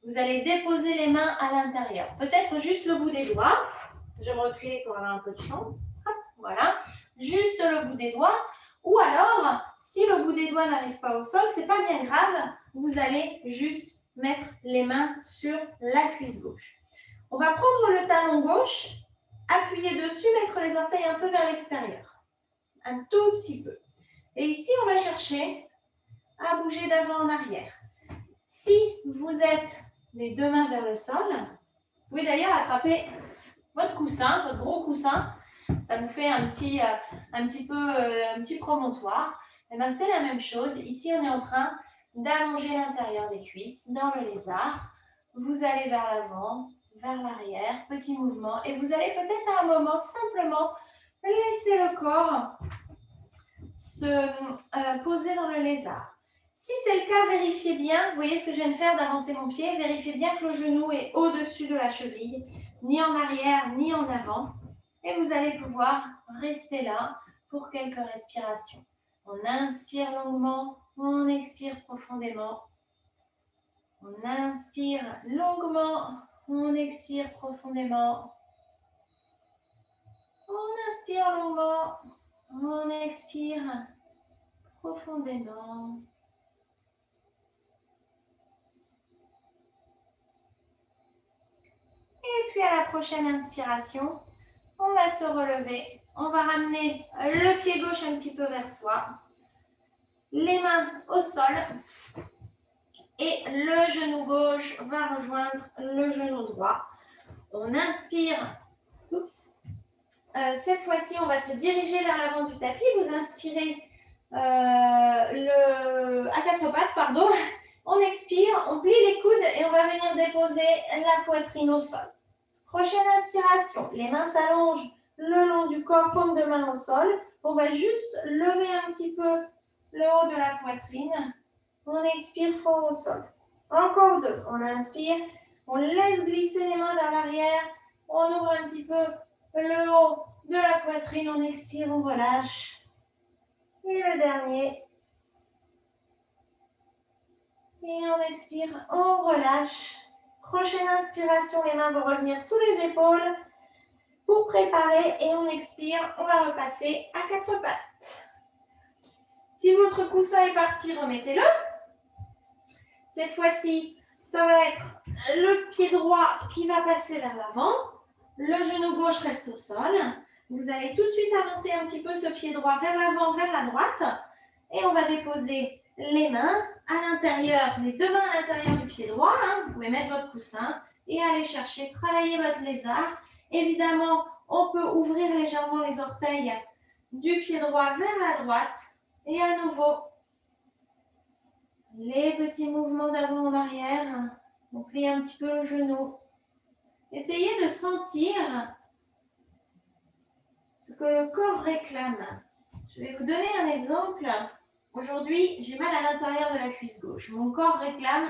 Vous allez déposer les mains à l'intérieur. Peut-être juste le bout des doigts. Je vais reculer pour avoir un peu de champ. Hop, voilà. Juste le bout des doigts. Ou alors, si le bout des doigts n'arrive pas au sol, c'est pas bien grave. Vous allez juste mettre les mains sur la cuisse gauche. On va prendre le talon gauche, appuyer dessus, mettre les orteils un peu vers l'extérieur. Un tout petit peu. Et ici, on va chercher à bouger d'avant en arrière. Si vous êtes les deux mains vers le sol, vous pouvez d'ailleurs attraper votre coussin, votre gros coussin. Ça nous fait un petit promontoire. Et bien, c'est la même chose. Ici, on est en train d'allonger l'intérieur des cuisses dans le lézard. Vous allez vers l'avant, vers l'arrière, petit mouvement. Et vous allez peut-être à un moment simplement laisser le corps se poser dans le lézard. Si c'est le cas, vérifiez bien, vous voyez ce que je viens de faire d'avancer mon pied, vérifiez bien que le genou est au-dessus de la cheville, ni en arrière, ni en avant. Et vous allez pouvoir rester là pour quelques respirations. On inspire longuement, on expire profondément. On inspire longuement, on expire profondément. On inspire longuement, on expire profondément. Et puis à la prochaine inspiration, on va se relever. On va ramener le pied gauche un petit peu vers soi. Les mains au sol. Et le genou gauche va rejoindre le genou droit. On inspire. Oups. Cette fois-ci, on va se diriger vers l'avant du tapis. Vous inspirez à quatre pattes, pardon. On expire, on plie les coudes et on va venir déposer la poitrine au sol. Prochaine inspiration, les mains s'allongent le long du corps, paume de main au sol. On va juste lever un petit peu le haut de la poitrine. On expire fort au sol. Encore deux. On inspire, on laisse glisser les mains vers l'arrière. On ouvre un petit peu le haut de la poitrine. On expire, on relâche. Et le dernier. Et on expire, on relâche. Prochaine inspiration, les mains vont revenir sous les épaules pour préparer et on expire, on va repasser à quatre pattes. Si votre coussin est parti, remettez-le. Cette fois-ci, ça va être le pied droit qui va passer vers l'avant. Le genou gauche reste au sol. Vous allez tout de suite avancer un petit peu ce pied droit vers l'avant, vers la droite. Et on va déposer les mains à l'intérieur, les deux mains à l'intérieur du pied droit. Vous pouvez mettre votre coussin et aller chercher, travailler votre lézard. Évidemment, on peut ouvrir légèrement les orteils du pied droit vers la droite. Et à nouveau, les petits mouvements d'avant en arrière. On plie un petit peu le genou. Essayez de sentir ce que le corps réclame. Je vais vous donner un exemple. Aujourd'hui, j'ai mal à l'intérieur de la cuisse gauche. Mon corps réclame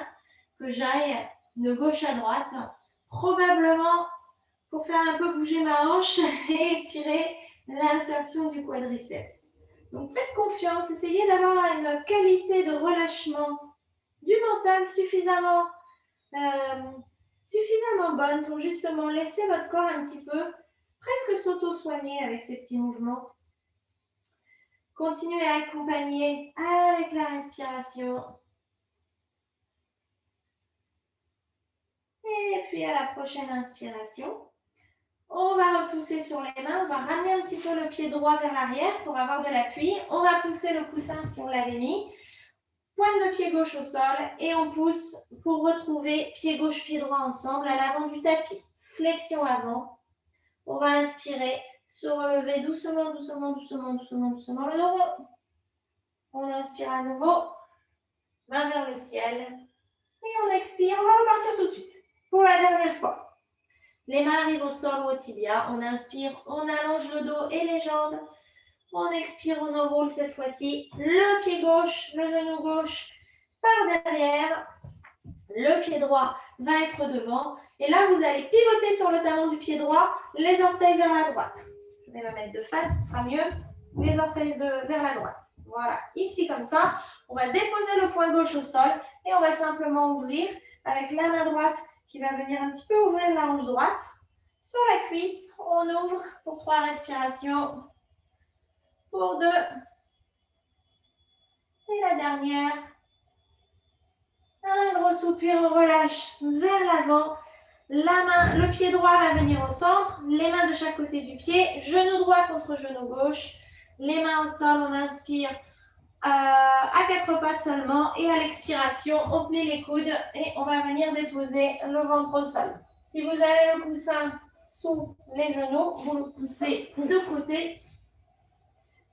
que j'aille de gauche à droite, probablement pour faire un peu bouger ma hanche et étirer l'insertion du quadriceps. Donc faites confiance, essayez d'avoir une qualité de relâchement du mental suffisamment bonne pour justement laisser votre corps un petit peu presque s'auto-soigner avec ces petits mouvements. Continuez à accompagner avec la respiration. Et puis à la prochaine inspiration, on va repousser sur les mains. On va ramener un petit peu le pied droit vers l'arrière pour avoir de l'appui. On va pousser le coussin si on l'avait mis. Pointe de pied gauche au sol et on pousse pour retrouver pied gauche, pied droit ensemble à l'avant du tapis. Flexion avant. On va inspirer, se relever doucement, doucement, doucement, doucement, doucement le dos rond. On inspire à nouveau, main vers le ciel. Et on expire, on va repartir tout de suite pour la dernière fois. Les mains arrivent au sol ou au tibia. On inspire, on allonge le dos et les jambes. On expire, on enroule cette fois-ci. Le pied gauche, le genou gauche par derrière. Le pied droit va être devant. Et là, vous allez pivoter sur le talon du pied droit, les orteils vers la droite. Je vais me mettre de face, ce sera mieux. Les orteils vers la droite. Voilà, ici comme ça. On va déposer le poing gauche au sol et on va simplement ouvrir avec la main droite qui va venir un petit peu ouvrir la hanche droite. Sur la cuisse, on ouvre pour 3 respirations. Pour 2. Et la dernière. Un gros soupir, on relâche vers l'avant. La main, le pied droit va venir au centre. Les mains de chaque côté du pied. Genou droit contre genou gauche. Les mains au sol, on inspire à 4 pattes seulement. Et à l'expiration, on plie les coudes et on va venir déposer le ventre au sol. Si vous avez le coussin sous les genoux, vous le poussez de côté.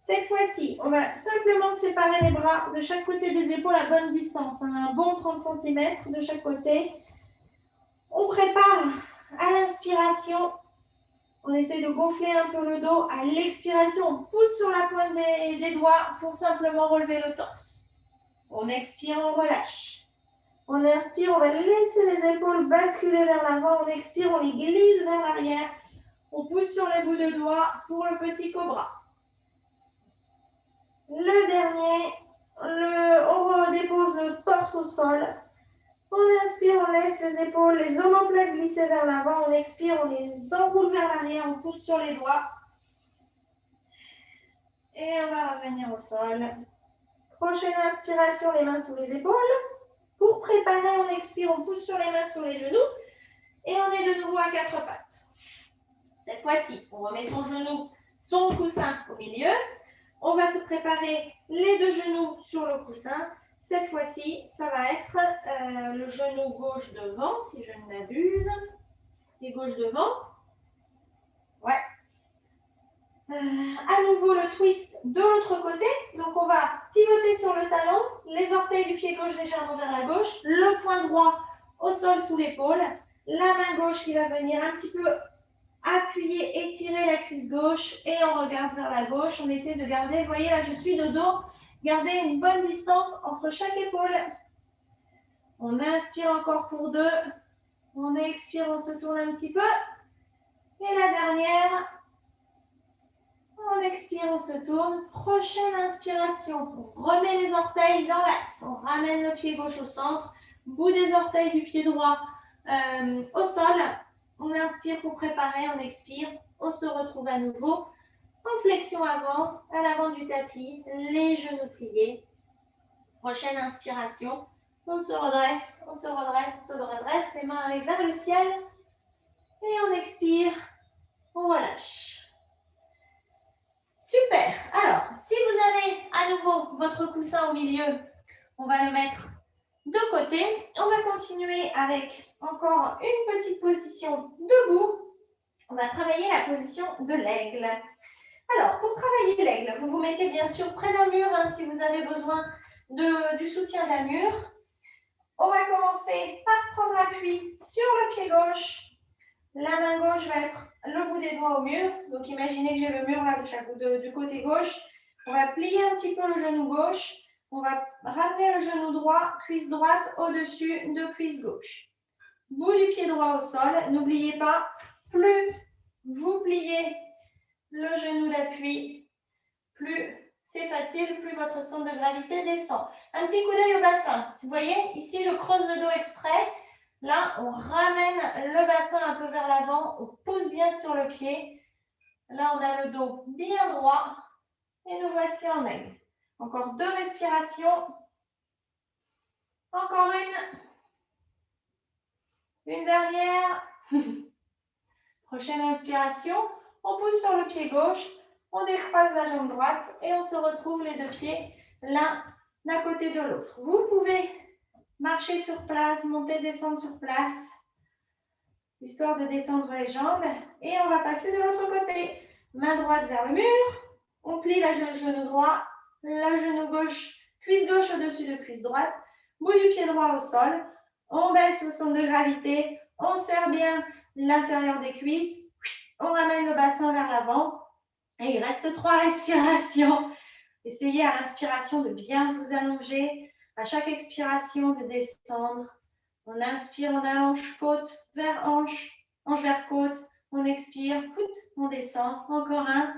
Cette fois-ci, on va simplement séparer les bras de chaque côté des épaules à bonne distance, un bon 30 cm de chaque côté. On prépare à l'inspiration, on essaie de gonfler un peu le dos. À l'expiration, on pousse sur la pointe des doigts pour simplement relever le torse. On expire, on relâche. On inspire, on va laisser les épaules basculer vers l'avant. On expire, on les glisse vers l'arrière. On pousse sur les bouts de doigts pour le petit cobra. Le dernier, on redépose le torse au sol. On inspire, on laisse les épaules, les omoplates glisser vers l'avant. On expire, on les enroule vers l'arrière, on pousse sur les doigts. Et on va revenir au sol. Prochaine inspiration, les mains sous les épaules. Pour préparer, on expire, on pousse sur les mains sur les genoux. Et on est de nouveau à 4 pattes. Cette fois-ci, on remet son genou, son coussin au milieu. On va se préparer les 2 genoux sur le coussin. Cette fois-ci, ça va être le genou gauche devant, si je ne m'abuse. Et gauche devant. Ouais. À nouveau, le twist de l'autre côté. Donc, on va pivoter sur le talon, les orteils du pied gauche légèrement vers la gauche, le poing droit au sol sous l'épaule, la main gauche qui va venir un petit peu appuyer, étirer la cuisse gauche et on regarde vers la gauche. On essaie de garder, vous voyez là, je suis de dos. Gardez une bonne distance entre chaque épaule. On inspire encore pour 2. On expire, on se tourne un petit peu. Et la dernière. On expire, on se tourne. Prochaine inspiration. On remet les orteils dans l'axe. On ramène le pied gauche au centre. Bout des orteils du pied droit au sol. On inspire pour préparer, on expire. On se retrouve à nouveau en flexion avant, à l'avant du tapis, les genoux pliés. Prochaine inspiration. On se redresse, on se redresse, on se redresse. Les mains arrivent vers le ciel. Et on expire, on relâche. Super. Alors, si vous avez à nouveau votre coussin au milieu, on va le mettre de côté. On va continuer avec encore une petite position debout. On va travailler la position de l'aigle. Alors, pour travailler l'aigle, vous vous mettez bien sûr près d'un mur si vous avez besoin du soutien d'un mur. On va commencer par prendre appui sur le pied gauche. La main gauche va être le bout des doigts au mur. Donc, imaginez que j'ai le mur là du côté gauche. On va plier un petit peu le genou gauche. On va ramener le genou droit, cuisse droite au-dessus de cuisse gauche. Bout du pied droit au sol. N'oubliez pas, plus vous pliez le genou d'appui, plus c'est facile, plus votre centre de gravité descend. Un petit coup d'œil au bassin. Vous voyez, ici, je creuse le dos exprès. Là, on ramène le bassin un peu vers l'avant, on pousse bien sur le pied. Là, on a le dos bien droit et nous voici en aigle. Encore 2 respirations. Encore une dernière. Prochaine inspiration, on pousse sur le pied gauche, on décroise la jambe droite et on se retrouve les 2 pieds l'un d'un côté de l'autre. Vous pouvez marcher sur place, monter, descendre sur place, histoire de détendre les jambes. Et on va passer de l'autre côté. Main droite vers le mur. On plie le genou droit, le genou gauche, cuisse gauche au-dessus de cuisse droite. Bout du pied droit au sol. On baisse le centre de gravité. On serre bien l'intérieur des cuisses. On ramène le bassin vers l'avant. Et il reste 3 respirations. Essayez à l'inspiration de bien vous allonger. À chaque expiration, de descendre. On inspire, on allonge côte vers hanche, hanche vers côte. On expire, on descend. Encore un.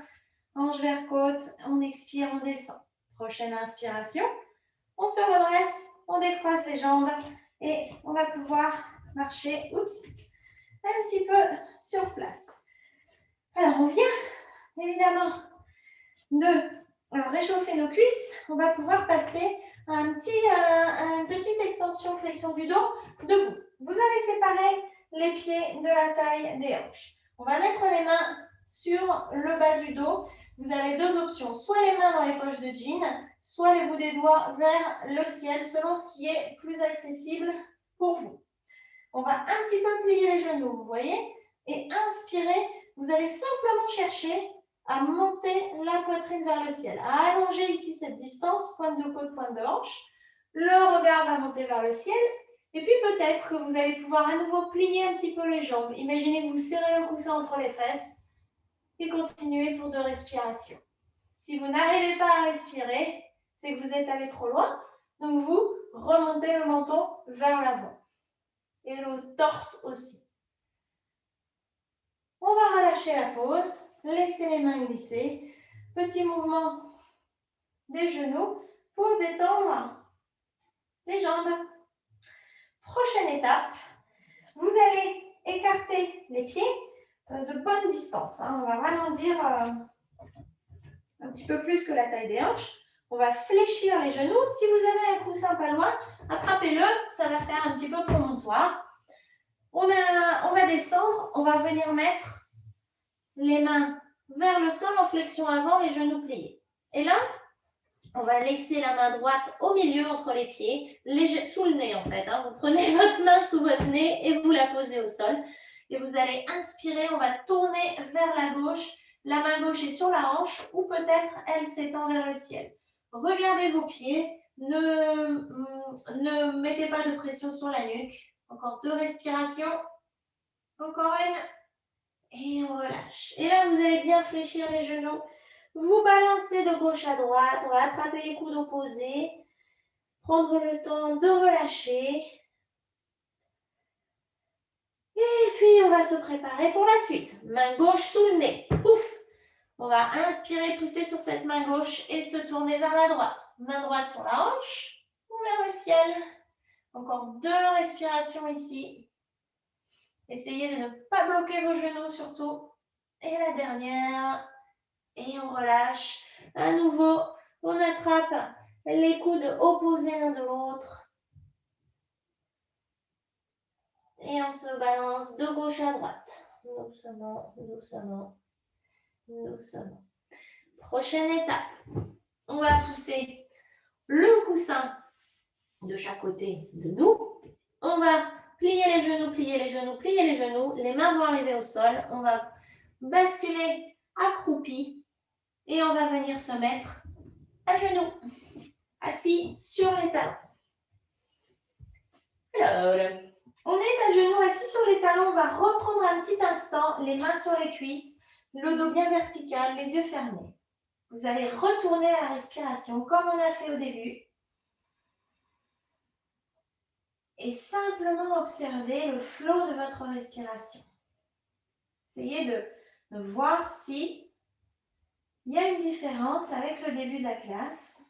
Hanche vers côte, on expire, on descend. Prochaine inspiration. On se redresse, on décroise les jambes et on va pouvoir marcher un petit peu sur place. Alors, on vient évidemment de réchauffer nos cuisses. On va pouvoir passer à une petite extension, flexion du dos, debout. Vous allez séparer les pieds de la taille des hanches. On va mettre les mains sur le bas du dos. Vous avez 2 options, soit les mains dans les poches de jean, soit les bouts des doigts vers le ciel, selon ce qui est plus accessible pour vous. On va un petit peu plier les genoux, vous voyez, et inspirer. Vous allez simplement chercher à monter la poitrine vers le ciel, à allonger ici cette distance, pointe de côte, pointe de hanche. Le regard va monter vers le ciel. Et puis peut-être que vous allez pouvoir à nouveau plier un petit peu les jambes. Imaginez que vous serrez le coussin entre les fesses. Et continuez pour 2 respirations. Si vous n'arrivez pas à respirer, c'est que vous êtes allé trop loin. Donc, vous remontez le menton vers l'avant. Et le torse aussi. On va relâcher la pause. Laissez les mains glisser. Petit mouvement des genoux pour détendre les jambes. Prochaine étape. Vous allez écarter les pieds de bonne distance. On va vraiment dire un petit peu plus que la taille des hanches. On va fléchir les genoux. Si vous avez un coussin pas loin, attrapez-le. Ça va faire un petit peu promontoire. On va descendre. On va venir mettre les mains vers le sol en flexion avant, les genoux pliés. Et là, on va laisser la main droite au milieu entre les pieds, sous le nez en fait. Vous prenez votre main sous votre nez et vous la posez au sol. Et vous allez inspirer, on va tourner vers la gauche. La main gauche est sur la hanche ou peut-être elle s'étend vers le ciel. Regardez vos pieds, ne mettez pas de pression sur la nuque. Encore 2 respirations. Encore une. Et on relâche. Et là, vous allez bien fléchir les genoux. Vous balancez de gauche à droite. On va attraper les coudes opposés. Prendre le temps de relâcher. Et puis, on va se préparer pour la suite. Main gauche sous le nez. Pouf! On va inspirer, pousser sur cette main gauche et se tourner vers la droite. Main droite sur la hanche ou vers le ciel. Encore 2 respirations ici. Essayez de ne pas bloquer vos genoux surtout. Et la dernière. Et on relâche. À nouveau, on attrape les coudes opposés l'un de l'autre. Et on se balance de gauche à droite. Doucement, doucement, doucement. Prochaine étape. On va pousser le coussin de chaque côté de nous. On va plier les genoux, plier les genoux, plier les genoux. Les mains vont arriver au sol. On va basculer accroupi. Et on va venir se mettre à genoux, assis sur les talons. Alors, on est à genoux, assis sur les talons. On va reprendre un petit instant, les mains sur les cuisses, le dos bien vertical, les yeux fermés. Vous allez retourner à la respiration comme on a fait au début. Et simplement observer le flot de votre respiration. Essayez de voir si il y a une différence avec le début de la classe.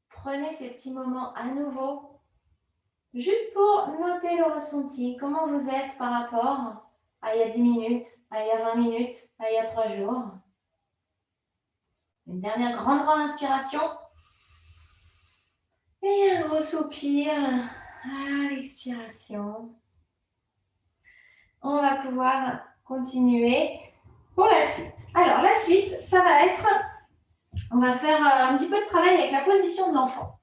Prenez ces petits moments à nouveau, juste pour noter le ressenti, comment vous êtes par rapport à il y a 10 minutes, à il y a 20 minutes, à il y a 3 jours. Une dernière grande inspiration. Et un gros soupir à l'expiration. On va pouvoir continuer pour la suite. Alors, la suite, ça va être... On va faire un petit peu de travail avec la position de l'enfant.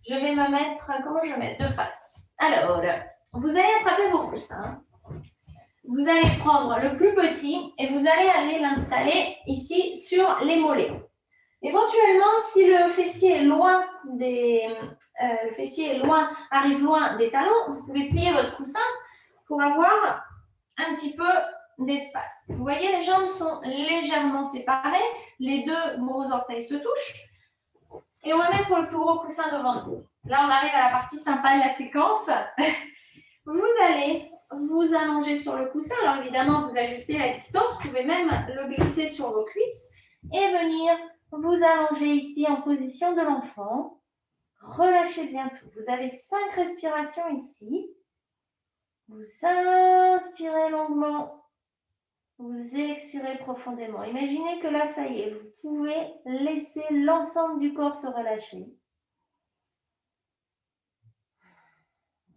Je vais me mettre... Comment je vais mettre? De face. Alors, vous allez attraper vos coussins. Vous allez prendre le plus petit et vous allez aller l'installer ici sur les mollets. Éventuellement, si le fessier est loin arrive loin des talons, vous pouvez plier votre coussin pour avoir un petit peu d'espace. Vous voyez, les jambes sont légèrement séparées, les deux gros orteils se touchent. Et on va mettre le plus gros coussin devant nous. Là, on arrive à la partie sympa de la séquence. Vous allez vous allonger sur le coussin. Alors évidemment, vous ajustez la distance. Vous pouvez même le glisser sur vos cuisses et venir vous allonger ici en position de l'enfant. Relâchez bien tout. Vous avez 5 respirations ici. Vous inspirez longuement. Vous expirez profondément. Imaginez que là, ça y est, vous pouvez laisser l'ensemble du corps se relâcher.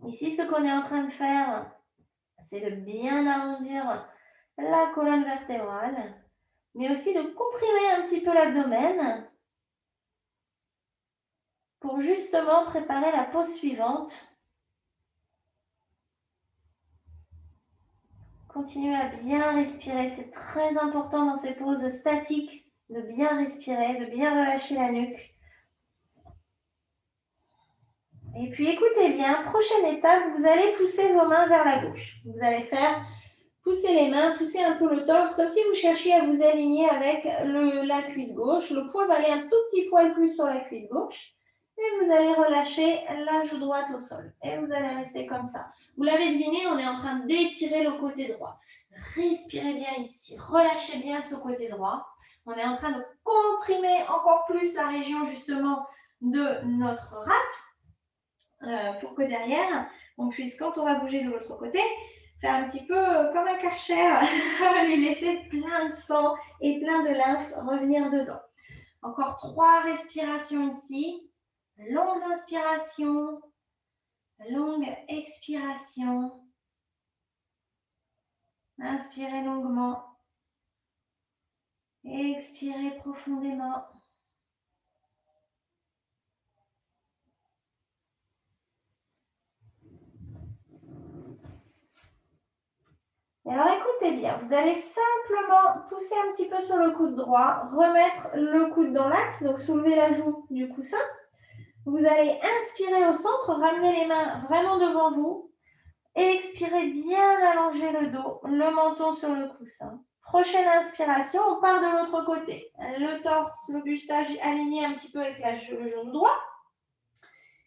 Ici, ce qu'on est en train de faire, c'est de bien arrondir la colonne vertébrale, mais aussi de comprimer un petit peu l'abdomen pour justement préparer la pause suivante. Continuez à bien respirer, c'est très important dans ces pauses statiques de bien respirer, de bien relâcher la nuque. Et puis écoutez bien, prochaine étape, vous allez pousser vos mains vers la gauche. Vous allez faire pousser les mains, pousser un peu le torse, comme si vous cherchiez à vous aligner avec la cuisse gauche. Le poids va aller un tout petit poil plus sur la cuisse gauche. Et vous allez relâcher la joue droite au sol. Et vous allez rester comme ça. Vous l'avez deviné, on est en train d'étirer le côté droit. Respirez bien ici, relâchez bien ce côté droit. On est en train de comprimer encore plus la région justement de notre rate pour que derrière, on puisse, quand on va bouger de l'autre côté, faire un petit peu comme un Karcher, lui laisser plein de sang et plein de lymphe revenir dedans. Encore 3 respirations ici. Longues inspirations, longue expiration. Inspirez longuement. Expirez profondément. Et alors écoutez bien, vous allez simplement pousser un petit peu sur le coude droit, remettre le coude dans l'axe, donc soulever la joue du coussin. Vous allez inspirer au centre, ramener les mains vraiment devant vous. Expirez, bien allonger le dos, le menton sur le coussin. Prochaine inspiration, on part de l'autre côté. Le torse, le buste aligné un petit peu avec le genou droit.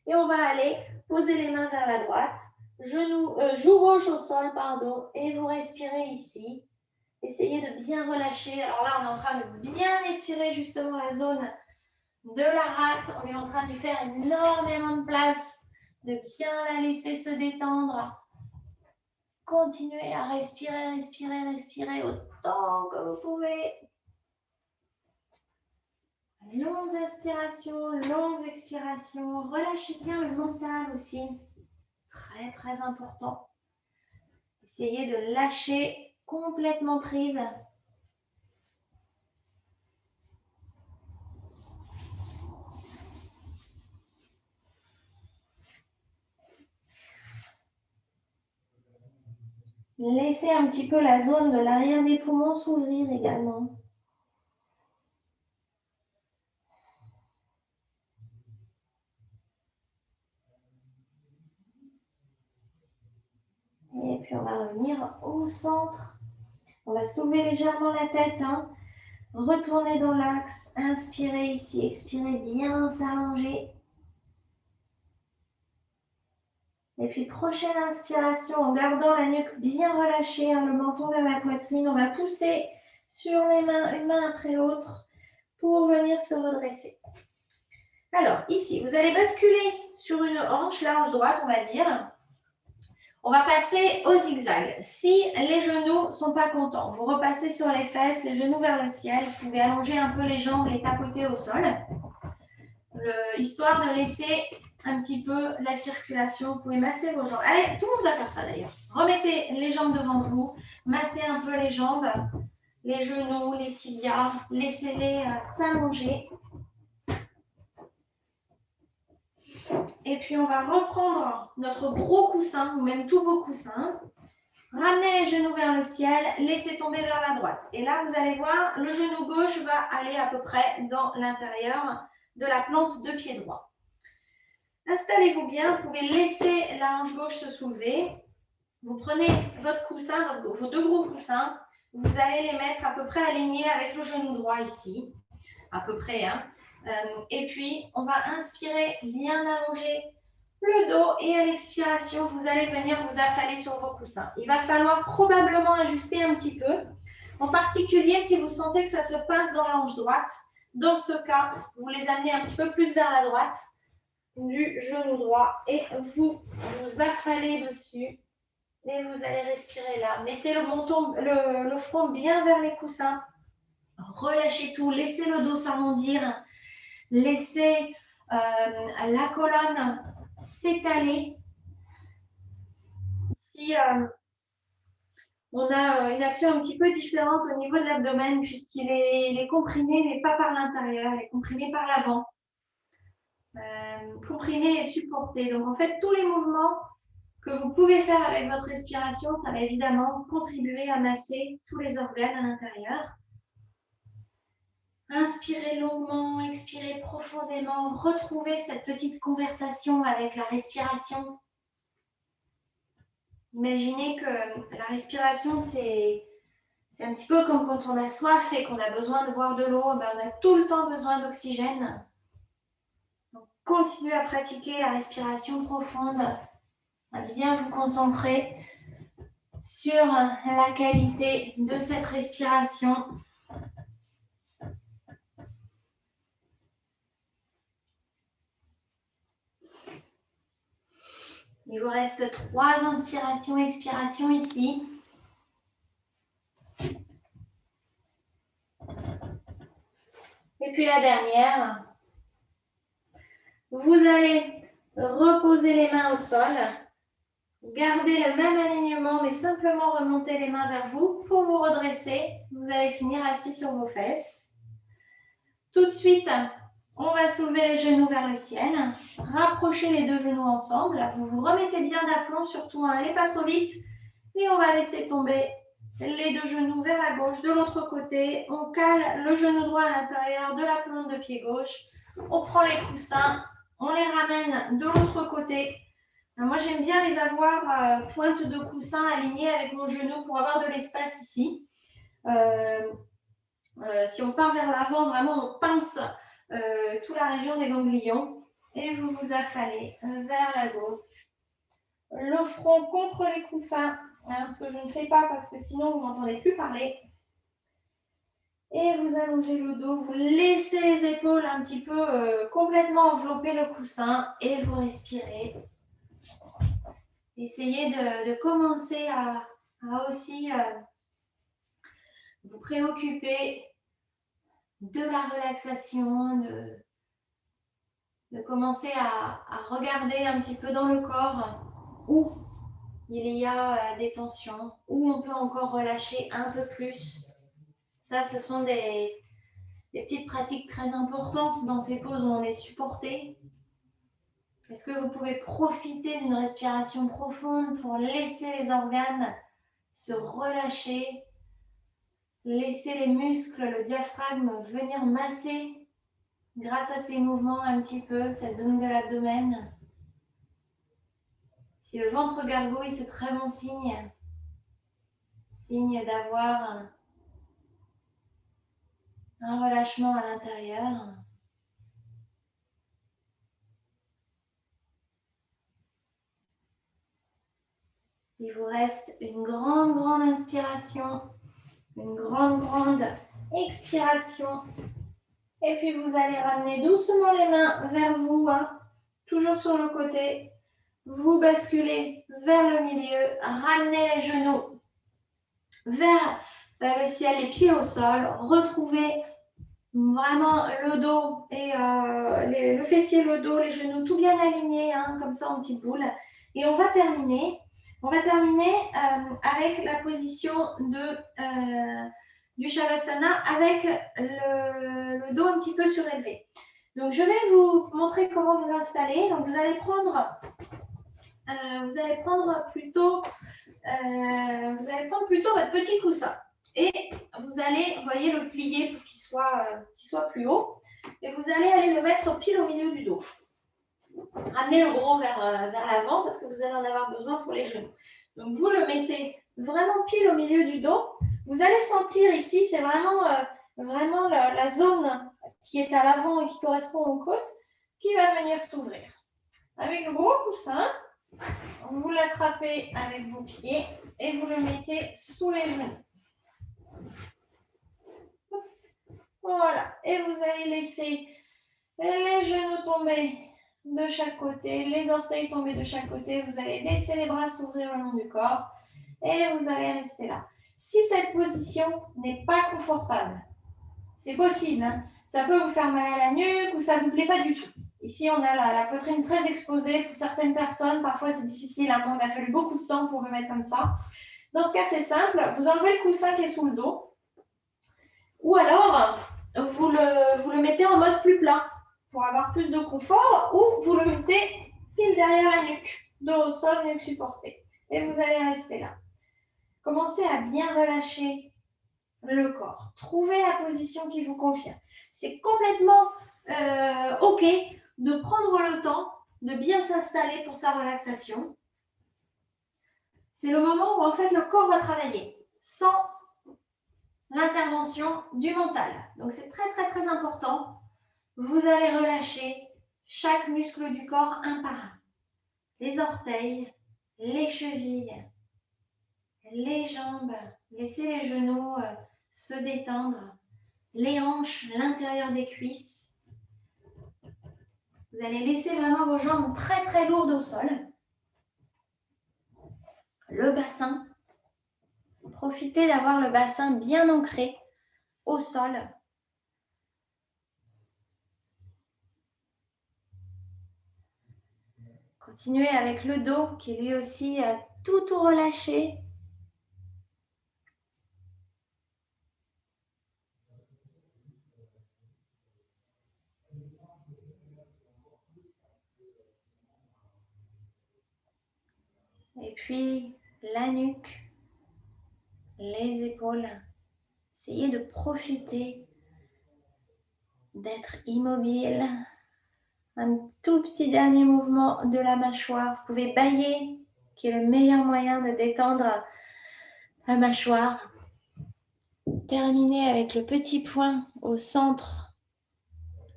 Et on va aller poser les mains vers la droite. Joue gauche au sol, pardon. Et vous respirez ici. Essayez de bien relâcher. Alors là, on est en train de bien étirer justement la zone de la rate. On est en train de lui faire énormément de place, de bien la laisser se détendre. Continuez à respirer, respirer, respirer autant que vous pouvez. Longues inspirations, longues expirations. Relâchez bien le mental aussi. Très, très important. Essayez de lâcher complètement prise. Laissez un petit peu la zone de l'arrière des poumons s'ouvrir également. Et puis on va revenir au centre. On va soulever légèrement la tête. Retournez dans l'axe. Inspirez ici. Expirez bien, s'allonger. Et puis prochaine inspiration, en gardant la nuque bien relâchée, le menton vers la poitrine. On va pousser sur les mains, une main après l'autre, pour venir se redresser. Alors, ici, vous allez basculer sur une hanche, la hanche droite, on va dire. On va passer au zigzag. Si les genoux ne sont pas contents, vous repassez sur les fesses, les genoux vers le ciel. Vous pouvez allonger un peu les jambes, les tapoter au sol. Histoire de laisser un petit peu la circulation. Vous pouvez masser vos jambes. Allez, tout le monde va faire ça d'ailleurs. Remettez les jambes devant vous. Massez un peu les jambes, les genoux, les tibias. Laissez-les s'allonger. Et puis, on va reprendre notre gros coussin, ou même tous vos coussins. Ramenez les genoux vers le ciel, laissez tomber vers la droite. Et là, vous allez voir, le genou gauche va aller à peu près dans l'intérieur de la plante de pied droit. Installez-vous bien, vous pouvez laisser la hanche gauche se soulever. Vous prenez votre coussin, vos deux gros coussins, vous allez les mettre à peu près alignés avec le genou droit ici, à peu près. Hein. Et puis, on va inspirer, bien allonger le dos et à l'expiration, vous allez venir vous affaler sur vos coussins. Il va falloir probablement ajuster un petit peu, en particulier si vous sentez que ça se pince dans la hanche droite. Dans ce cas, vous les amenez un petit peu plus vers la droite du genou droit et vous vous affalez dessus. Et vous allez respirer là. Mettez le menton, le front bien vers les coussins. Relâchez tout. Laissez le dos s'arrondir. Laissez la colonne s'étaler. Ici, on a une action un petit peu différente au niveau de l'abdomen puisqu'il est comprimé, mais pas par l'intérieur. Il est comprimé par l'avant. Comprimé et supporté. Donc, en fait, tous les mouvements que vous pouvez faire avec votre respiration, ça va évidemment contribuer à masser tous les organes à l'intérieur. Inspirez longuement, expirez profondément, retrouvez cette petite conversation avec la respiration. Imaginez que la respiration, c'est un petit peu comme quand on a soif et qu'on a besoin de boire de l'eau, on a tout le temps besoin d'oxygène. Donc, continuez à pratiquer la respiration profonde, à bien vous concentrer sur la qualité de cette respiration. Il vous reste 3 inspirations, expirations ici. Et puis la dernière. Vous allez reposer les mains au sol. Gardez le même alignement, mais simplement remonter les mains vers vous pour vous redresser. Vous allez finir assis sur vos fesses. Tout de suite, on va soulever les genoux vers le ciel. Rapprochez les deux genoux ensemble. Vous vous remettez bien d'aplomb, surtout, n'allez pas trop vite. Et on va laisser tomber les deux genoux vers la gauche. De l'autre côté, on cale le genou droit à l'intérieur de la plante de pied gauche. On prend les coussins, on les ramène de l'autre côté. Moi, j'aime bien les avoir pointe de coussin alignée avec mon genou pour avoir de l'espace ici. Si on part vers l'avant, vraiment, on pince toute la région des ganglions et vous vous affalez vers la gauche. Le front contre les coussins, hein, ce que je ne fais pas parce que sinon vous ne m'entendez plus parler. Et vous allongez le dos, vous laissez les épaules un petit peu complètement envelopper le coussin et vous respirez. Essayez de commencer à aussi vous préoccuper de la relaxation, de commencer à regarder un petit peu dans le corps où il y a des tensions, où on peut encore relâcher un peu plus. Ça, ce sont des petites pratiques très importantes dans ces pauses où on est supporté. Est-ce que vous pouvez profiter d'une respiration profonde pour laisser les organes se relâcher, laisser les muscles, le diaphragme venir masser grâce à ces mouvements un petit peu, cette zone de l'abdomen. Si le ventre gargouille, c'est très bon signe. Signe d'avoir un relâchement à l'intérieur. Il vous reste une grande inspiration, une grande expiration. Et puis vous allez ramener doucement les mains vers vous, hein, toujours sur le côté. Vous basculez vers le milieu, ramenez les genoux vers le ciel, les pieds au sol. Retrouvez vraiment le dos et le fessier, le dos, les genoux tout bien alignés, hein, comme ça en petite boule. Et on va terminer avec la position du Shavasana avec le dos un petit peu surélevé. Donc, je vais vous montrer comment vous installer. Donc, vous allez prendre plutôt vous allez prendre plutôt votre petit coussin et vous allez, vous voyez, le plier pour qu'il soit plus haut et vous allez aller le mettre pile au milieu du dos. Ramenez le gros vers l'avant parce que vous allez en avoir besoin pour les genoux. Donc, vous le mettez vraiment pile au milieu du dos. Vous allez sentir ici, c'est vraiment la zone qui est à l'avant et qui correspond aux côtes qui va venir s'ouvrir. Avec le gros coussin, vous l'attrapez avec vos pieds et vous le mettez sous les genoux. Voilà. Et vous allez laisser les genoux tomber de chaque côté, les orteils tomber de chaque côté. Vous allez laisser les bras s'ouvrir le long du corps et vous allez rester là. Si cette position n'est pas confortable, c'est possible, hein, ça peut vous faire mal à la nuque ou ça ne vous plaît pas du tout. Ici, on a la poitrine très exposée pour certaines personnes. Parfois, c'est difficile. À moi, il a fallu beaucoup de temps pour me mettre comme ça. Dans ce cas, c'est simple. Vous enlevez le coussin qui est sous le dos. Ou alors, vous le mettez en mode plus plat pour avoir plus de confort. Ou vous le mettez pile derrière la nuque. Dos au sol, nuque supportée. Et vous allez rester là. Commencez à bien relâcher le corps. Trouvez la position qui vous convient. C'est complètement OK de prendre le temps de bien s'installer pour sa relaxation. C'est le moment où en fait le corps va travailler sans l'intervention du mental. Donc c'est très très très important. Vous allez relâcher chaque muscle du corps un par un. Les orteils, les chevilles, les jambes, laissez les genoux se détendre, les hanches, l'intérieur des cuisses. Vous allez laisser vraiment vos jambes très très lourdes au sol. Le bassin. Profitez d'avoir le bassin bien ancré au sol. Continuez avec le dos qui est lui aussi tout relâché. Et puis la nuque, les épaules. Essayez de profiter d'être immobile. Un tout petit dernier mouvement de la mâchoire. Vous pouvez bâiller, qui est le meilleur moyen de détendre la mâchoire. Terminez avec le petit point au centre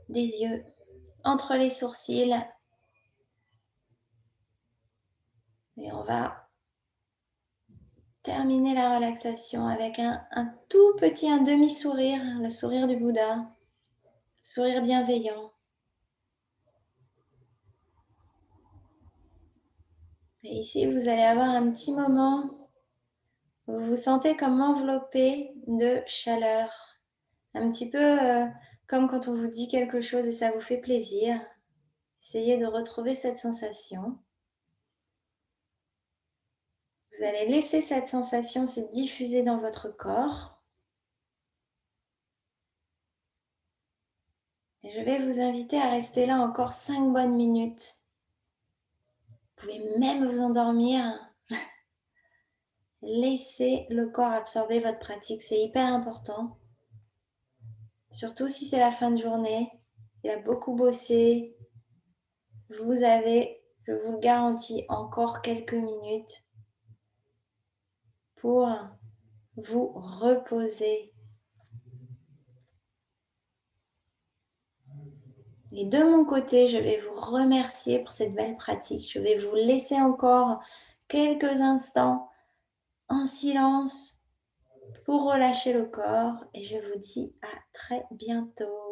des yeux, entre les sourcils. Et on va terminer la relaxation avec un tout petit, un demi-sourire, le sourire du Bouddha, sourire bienveillant. Et ici, vous allez avoir un petit moment où vous vous sentez comme enveloppé de chaleur. Un petit peu comme quand on vous dit quelque chose et ça vous fait plaisir. Essayez de retrouver cette sensation. Vous allez laisser cette sensation se diffuser dans votre corps. Et je vais vous inviter à rester là encore 5 bonnes minutes. Vous pouvez même vous endormir. Laissez le corps absorber votre pratique, c'est hyper important. Surtout si c'est la fin de journée, il a beaucoup bossé. Vous avez, je vous le garantis, encore quelques minutes pour vous reposer. Et de mon côté, je vais vous remercier pour cette belle pratique. Je vais vous laisser encore quelques instants en silence pour relâcher le corps et je vous dis à très bientôt.